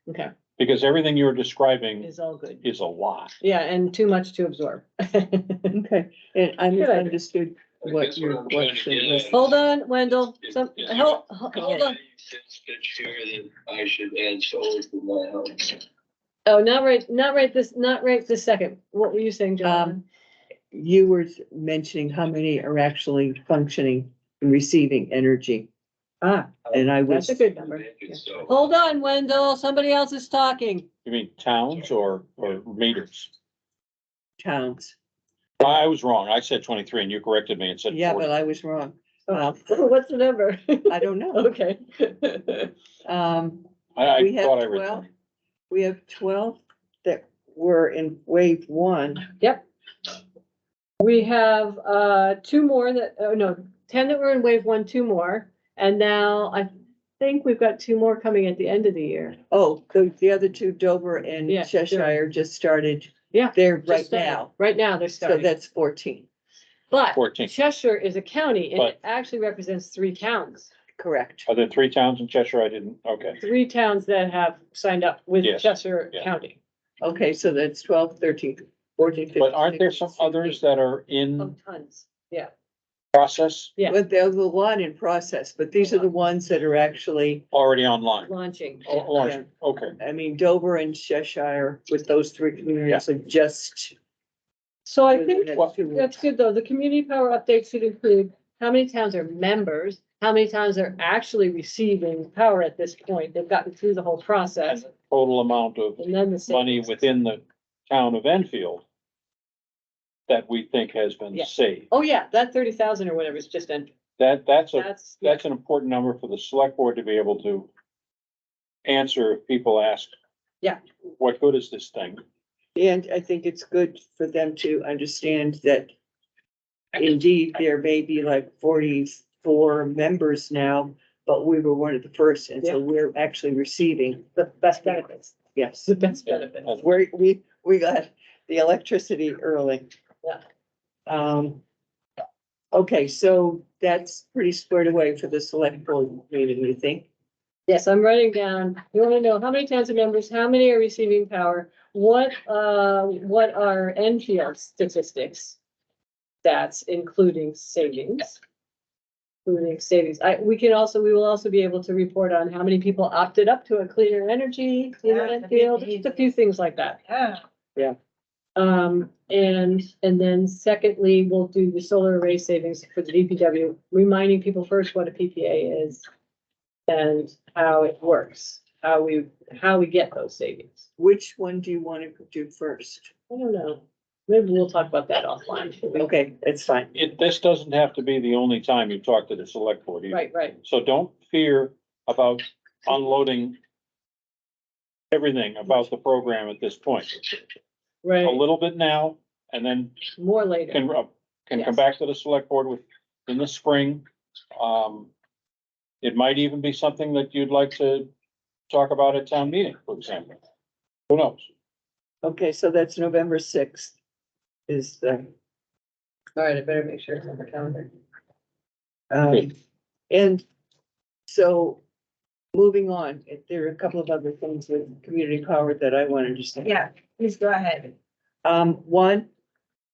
okay, because everything you're describing is all good. is a lot. Yeah, and too much to absorb. okay, and I Good idea. misunderstood I what guess your what I'm trying to question get was. at- Hold on, Wendell, Is- some, is- hold Can on. I sales pitch here that I should add solar to my house? Oh, not right this second. What were you saying, John? You were mentioning how many are actually functioning and receiving energy, and I was, That's a good number. Make it so. Hold on, Wendell, somebody else is talking. You mean towns or meters? towns. I was wrong. I said 23 and you corrected me and said Yeah, 40. but I was wrong. What's the number? I don't know. Okay. I We have thought I read 12. 20. We have 12 that were in wave one. Yep. We have, two more that, oh, no, 10 that were in wave one, two more. And now I think we've got two more coming at the end of the year. Oh, the other two, Dover and Yeah, Cheshire, just started. Yeah, They're Just right started. now, Right now, they're so starting. that's 14, But 14. Cheshire is a county and But- it actually represents three towns. correct. Are there 3 towns in Cheshire? I didn't, okay. Three towns that have signed up with Yes, Cheshire yeah. County. Okay, so that's 12, 13, 14, 15. But aren't there some 16, others that are in Oh, tons. Yeah. process, Yeah. But there's a lot in process, but these are the ones that are actually, already online? Launching. Oh, Yeah. okay. I mean, Dover and Cheshire with those three communities are just. So I within think the 2 weeks. that's good, though. The community power update should include how many towns are members, how many towns are actually receiving power at this point. They've gotten through the whole And process. the total amount of And then the. money savings. within the town of Enfield that we think has been Yeah. saved. Oh, yeah, that 30,000 or whatever is just an, That's that's, an important number for the select board to be able to answer if people ask. Yeah. What good is this thing? And I think it's good for them to understand that indeed, there may be like 44 members now, but we were one of the first, and so we're actually receiving, the best benefits, yes. the best benefits. And We got the electricity early. Yeah. Okay, so that's pretty squared away for the select board meeting, you think? Yes, I'm writing down, you wanna know how many towns are members, how many are receiving power, what are Enfield statistics? That's including savings. Including savings, we will also be able to report on how many people opted up to a cleaner energy in Yeah, that'd be Enfield, just a few things like that. Yeah. And then secondly, we'll do the solar array savings for the DPW, reminding people first what a PPA is. And how it works, how we get those savings. Which one do you want to do first? I don't know, maybe we'll talk about that offline. Okay, that's fine. this doesn't have to be the only time you talk to the select board either. Right, So don't fear about unloading everything about the program at this point. A right, little bit now, and then more later. can Yes. come back to the select board in the spring. It might even be something that you'd like to talk about at town meeting, for example. Who knows? Okay, so that's November 6th is the, All right, I better make sure it's on the calendar. um, and so moving on, there are a couple of other things with community power that I want to understand. Yeah, please go ahead. One,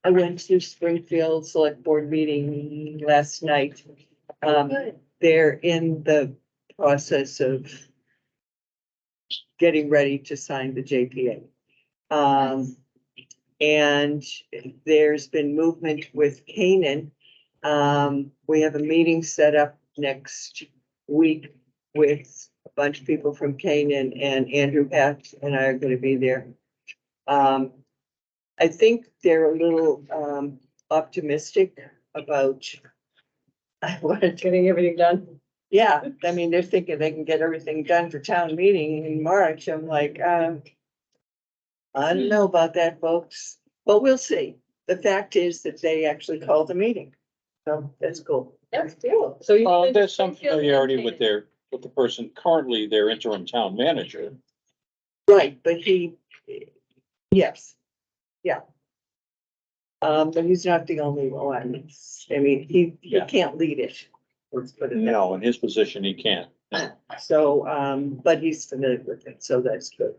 I went to Springfield Select Board meeting last night. They're in the process of getting ready to sign the JPA. And there's been movement with Canaan. We have a meeting set up next week with a bunch of people from Canaan, and Andrew Pat and I are gonna be there. I think they're a little, optimistic about. I wanted to, Getting everything done. yeah, I mean, they're thinking they can get everything done for town meeting in March. I'm like, I don't know about that, folks, but we'll see. The fact is that they actually called a meeting. So that's cool. That's cool. So you. Well, there's some familiarity with with the person currently their interim town manager. Right, but yes, yeah. But he's not the only one. I mean, he Yeah. can't lead it. Let's put it that No, in his position, he can't. way. So, but he's familiar with it, so that's good.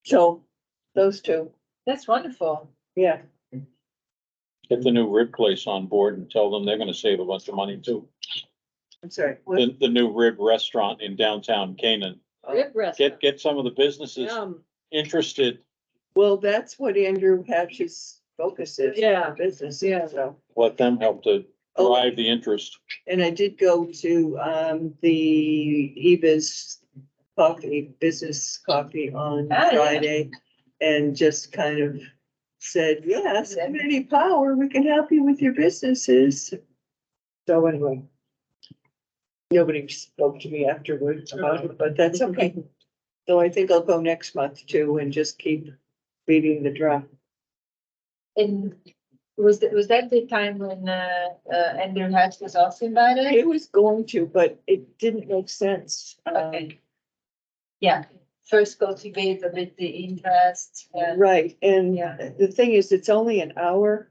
So those two, That's wonderful. yeah, Get the new rib place on board and tell them they're gonna save a bunch of money too. I'm sorry. What? The new rib restaurant in downtown Canaan. Rib restaurant. Get some of the businesses Yum. interested. Well, that's what Andrew Hatch's focus is. Yeah. Business, Yeah. so. Let them help to Oh. drive the interest. And I did go to, the Eva's coffee, business coffee on Ah, yeah. Friday. And just kind of said, yes, community power, we can help you with your businesses. So anyway. Nobody spoke to me afterwards about it, but that's okay. So I think I'll go next month too and just keep beating the drum. And was that the time when, Andrew Hatch was also invited? It was going to, but it didn't make sense. Okay. Yeah, first cultivate a bit the interest, Right, and Yeah. the thing is, it's only an hour.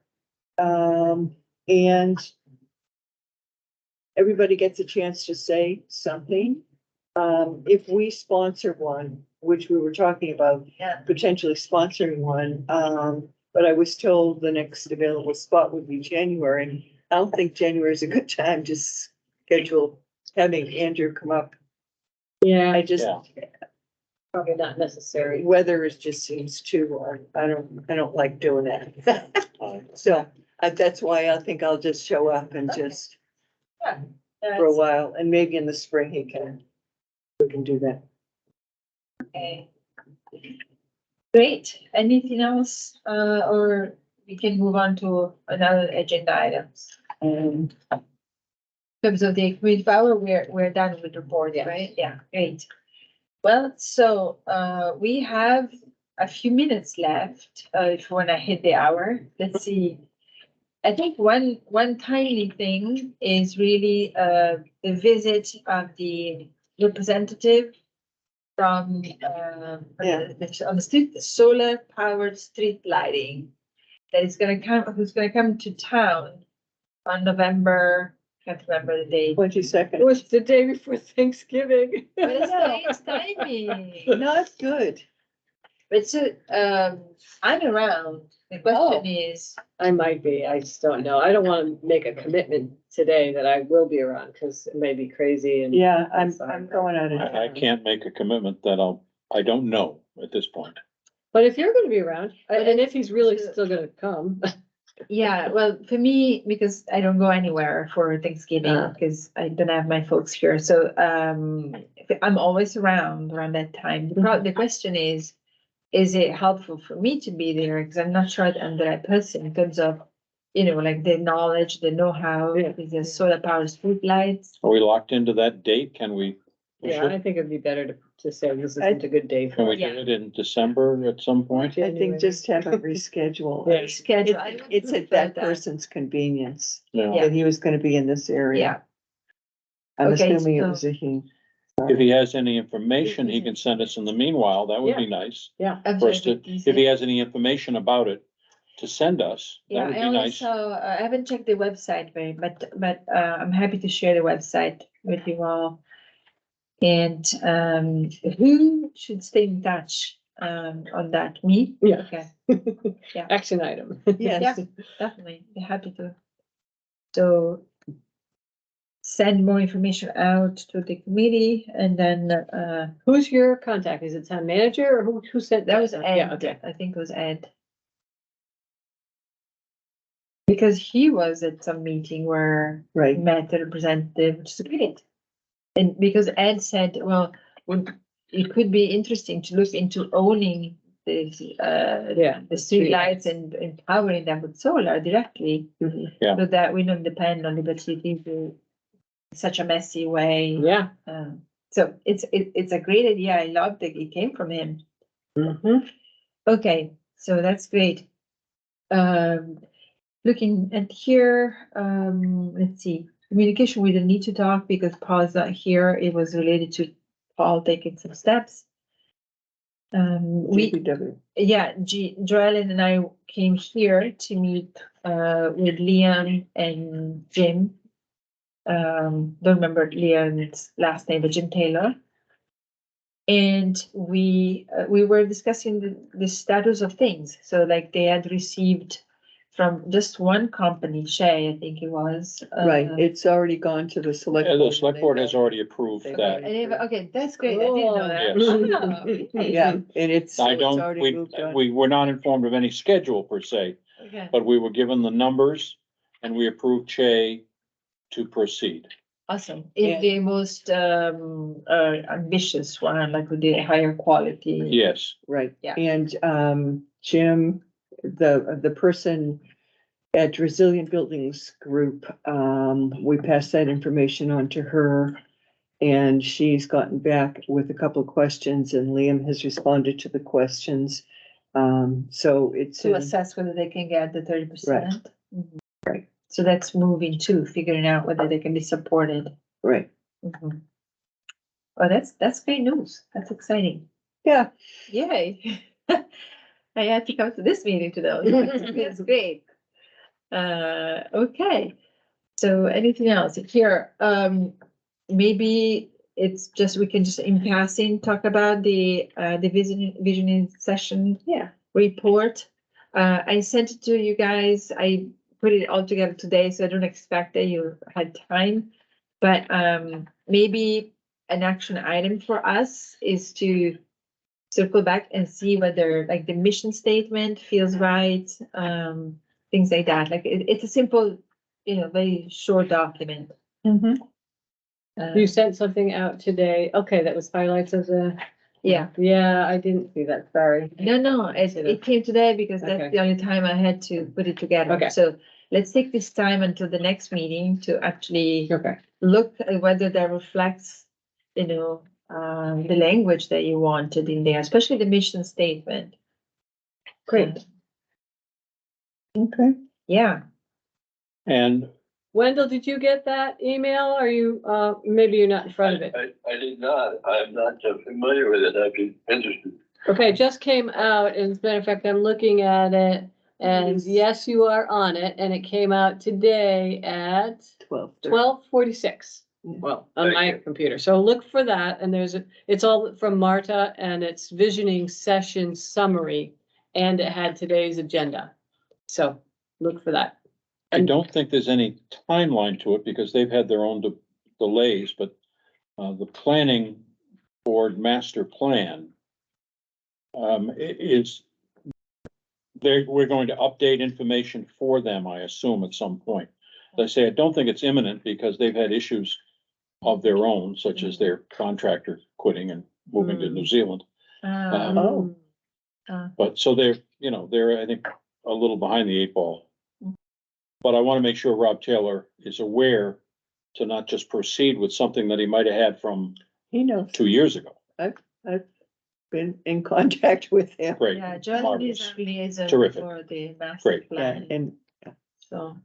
And everybody gets a chance to say something. If we sponsor one, which we were talking about, yeah. potentially sponsoring one, but I was told the next available spot would be January. I don't think January is a good time to schedule having Andrew come up. Yeah, I just, Yeah. probably not necessary. weather is just seems too, I don't like doing that. So, that's why I think I'll just show up and Okay. just Yeah. for a while, and maybe in the spring we can do that. Okay. Great. Anything else, or we can move on to another agenda items? In terms of the community power, we're done with the report, right? Yeah, great. Well, so, we have a few minutes left, if you wanna hit the hour. Let's see. I think one tiny thing is really, the visit of the representative from, Yeah. on the street, the solar powered street lighting. Who's gonna come to town on November, can't remember the date. 22nd. It was the day before Thanksgiving. But it's timing. Not good. But so, I'm around. The question is, I might be, I just don't know. I don't want to make a commitment today that I will be around because it may be crazy and. Yeah, I'm going out of I town. can't make a commitment that I don't know at this point. But if you're gonna be around, and if he's really So- still gonna come, yeah, well, for me, because I don't go anywhere for Thanksgiving, Ah. because I don't have my folks here, so, I'm always around that time. The question is it helpful for me to be there? Because I'm not sure I'm the right person in terms of, like the knowledge, the know-how, Yeah. with the solar powered street lights. Are we locked into that date? Can we? yeah, I think it'd be better to say this isn't a good day Can for we it. do it in December at some point? I think just have a reschedule. Yeah. Schedule. It's at that person's convenience, No. Yeah. that he was gonna be in this area. Yeah, I'm Okay, assuming it so- was a he. If he has any information, he can send us in the meanwhile. That would be nice. Yeah, I'm For us sorry, to, you if said- he has any information about it, to send us, Yeah, that would I be only nice. saw, I haven't checked the website but I'm happy to share the website with you all. And, who should stay in touch, on that? Me? yeah. Okay, Action item. Yes, definitely, be happy to. So send more information out to the committee and then, Who's your contact? Is it town manager or who sent? that was Yeah, Ed, okay. I think it was Ed. Because he was at some meeting where right. met the representative, which is great. And because Ed said, well, it could be interesting to look into owning this, Yeah. the street lights and powering them with solar directly. Mhm. Yeah. So that we don't depend on Liberty in such a messy way. Yeah. So it's a great idea. I love that it came from him. Mhm. Okay, so that's great. Looking at here, let's see, communication, we don't need to talk because Paul's not here. It was related to Paul taking some steps. DPW. Yeah, Joellen and I came here to meet with Liam and Jim. Don't remember Liam's last name, but Jim Taylor. And we were discussing the status of things. So like they had received from just one company, Shay, I think it was. Right, it's already gone to the select. And board the select board has already approved They've that. Okay, that's great. I didn't know that. Yes. Oh, okay. Yeah, and it's. I it's don't, already we, moved on. we were not informed of any schedule per se, Okay, but we were given the numbers and we approved Che to proceed. awesome. It's And- the most ambitious one, like with the higher quality. Yes, Right, Yeah. and, Jim, the person at Resilient Buildings Group, we passed that information on to her. And she's gotten back with a couple of questions and Liam has responded to the questions. So it's. To in- assess whether they can get the 30%. Right. So that's moving too, figuring out whether they can be supported. Right, Mhm. Well, that's great news. That's exciting. yeah, Yay. I had to come to this meeting to know. It's great. Okay. So anything else here? Maybe it's just, we can just in passing talk about the visioning session Yeah. report. I sent it to you guys. I put it all together today, so I don't expect that you had time. But maybe an action item for us is to circle back and see whether like the mission statement feels right, things like that. Like it's a simple, very short document. You sent something out today. Okay, that was highlights of the. Yeah, Yeah, I didn't see that. Sorry. no, it came today because that's Okay. the only time I had to put it together. Okay. So let's take this time until the next meeting to actually Okay. look at whether that reflects, the language that you wanted in there, especially the mission statement. Great. okay. Yeah, and Wendell, did you get that email? Are you, maybe you're not in front of it? I did not. I'm not familiar with it. I'd be interested. Okay, it just came out. As a matter of fact, I'm looking at it. And yes, you are on it. And it came out today at 12:46. Well, on Thank my you. computer. So look for that. And it's all from Marta and it's visioning session summary. And it had today's agenda. So look for that. I don't think there's any timeline to it because they've had their own delays, but the planning board master plan is we're going to update information for them, I assume, at some point. As I say, I don't think it's imminent because they've had issues of their own, such as their contractor quitting and moving to New Zealand. Oh. But so they're, I think, a little behind the eight ball. But I want to make sure Rob Taylor is aware to not just proceed with something that he might have had from He knows, 2 years ago. I've been in contact with him. Great, Yeah, John is marvelous. our liaison Terrific. for the master Great. Yeah, plan. and So,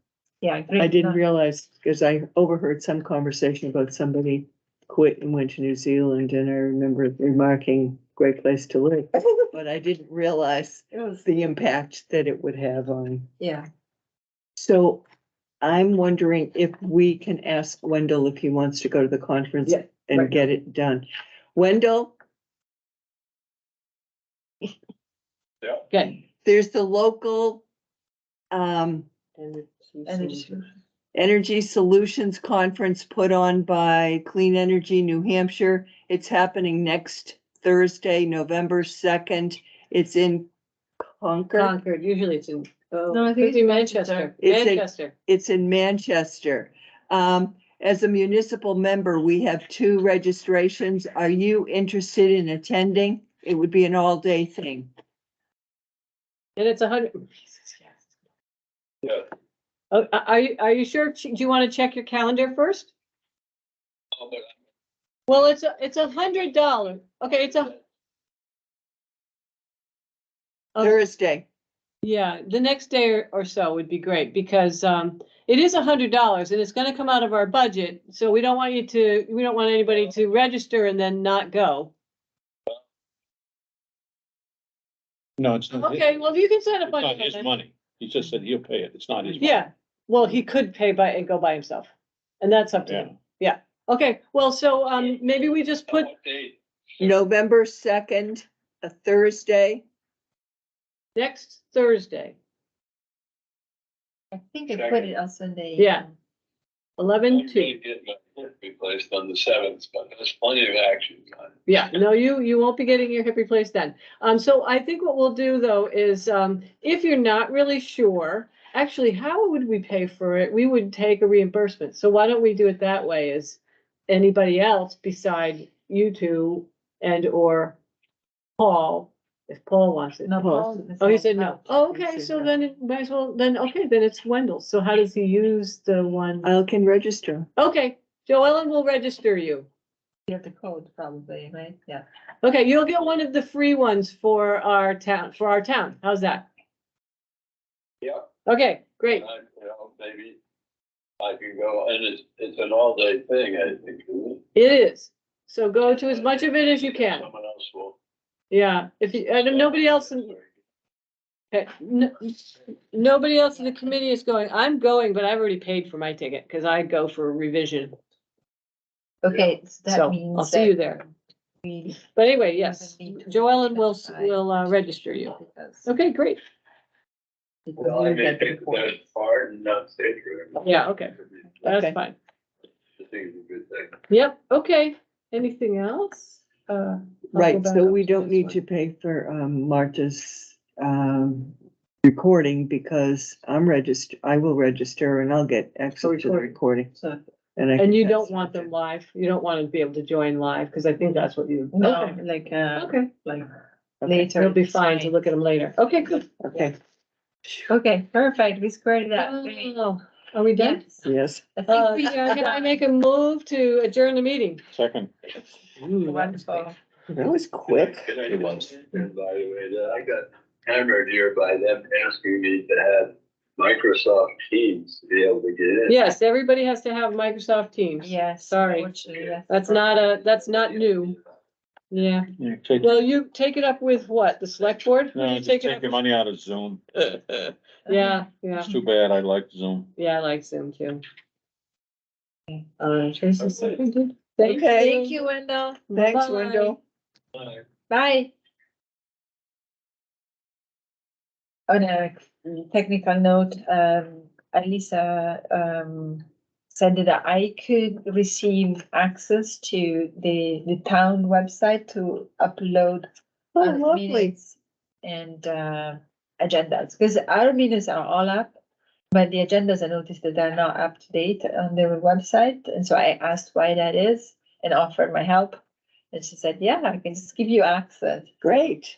yeah, great. I didn't No, realize, because I overheard some conversation about somebody quit and went to New Zealand, and I remember remarking, great place to live. But I didn't realize It was, the impact that it would have on. yeah, So I'm wondering if we can ask Wendell if he wants to go to the conference Yeah, and right. get it done. Wendell, Okay. there's the local and it's, Energy Solutions Conference put on by Clean Energy New Hampshire. It's happening next Thursday, November 2nd. It's in Concord. Concord, usually it's in, No, I think could it's be Manchester. Manchester. It's in- Manchester. It's in Manchester. As a municipal member, we have 2 registrations. Are you interested in attending? It would be an all-day thing. And it's 100. Yeah. Oh, are you sure? Do you want to check your calendar first? Oh, but Well, it's $100. Okay, it's a. Oh, Thursday. yeah, the next day or so would be great because it is $100 and it's gonna come out of our budget. So we don't want anybody to register and then not go. No, it's not. Okay, well, you can sign up It's on not your his own. money. He just said he'll pay it. It's not his money. Yeah, well, he could pay and go by himself. And that's up to him. Yeah. Okay, well, so maybe we just put, what date? November 2nd, a Thursday. next Thursday, I think I put it also in the. Yeah. I'm 11 gonna to. get my hip replaced on the 7th, but there's plenty of action time. Yeah, no, you won't be getting your hip replaced then. So I think what we'll do though is, if you're not really sure, actually, how would we pay for it? We would take a reimbursement. So why don't we do it that way? Is anybody else beside you two and or Paul, if Paul wants it? No, Paul. Paul. Oh, he said no. Oh, He okay, said so no. then it might as well, then, okay, then it's Wendell. So how does he use the one? I can register. Okay, Joellen will register you. You have the code probably, right? Yeah. Okay, you'll get one of the free ones for our town, How's that? Yeah. Okay, great. Maybe I can go, and it's an all-day thing, I think. Isn't It is. So go to as much of it as you can. Someone else will. Yeah, if you, and nobody else okay, nobody else in the committee is going. I'm going, but I've already paid for my ticket because I go for revision. Okay, so that So means. I'll see you that there. we But anyway, yes, need to Joellen will specify. register you. because Okay, great. it Well, I will may get the take report. that part and not stay through it. Yeah, okay. That's Okay. fine. I think it's a good thing. Yep, okay. Anything else? I'll go Right, back so up we to don't this need one. to pay for Marta's recording because I will register and I'll get access to the recording. So, I can And you pass don't it want to- them live? You don't want to be able to join live? Because I think that's what you. no, Okay. like, Okay. like Okay. later. It'll be it's fine to look at them later. Okay, good. Okay, Okay, perfect. We squared it out. Great. Oh, are we done? Yes. yes. I think we Can are I done. make a move to adjourn the meeting? Second. Wonderful. That was quick. Can I mention, by the way, that I got hammered here by them asking me to have Microsoft Teams to be able to get in. Yes, everybody has to have Microsoft Teams. Yes. Sorry. Unfortunately, yes. That's not new. Yeah, Yeah, take, well, you take it up with what? The select board? Who do no, you just take it take up your with? money out of Zoom. Yeah, yeah, It's too bad. I like Zoom. yeah, I like Zoom too. Tracy Thank Okay. Thank you, Wendell. Thanks, Bye. Wendell. Bye. On a technical note, Alisa, said that I could receive access to the town website to upload Oh, our lovely. minutes and, agendas, because our minutes are all up. But the agendas, I noticed that they're not up to date on their website, and so I asked why that is and offered my help. And she said, yeah, I can just give you access. Great.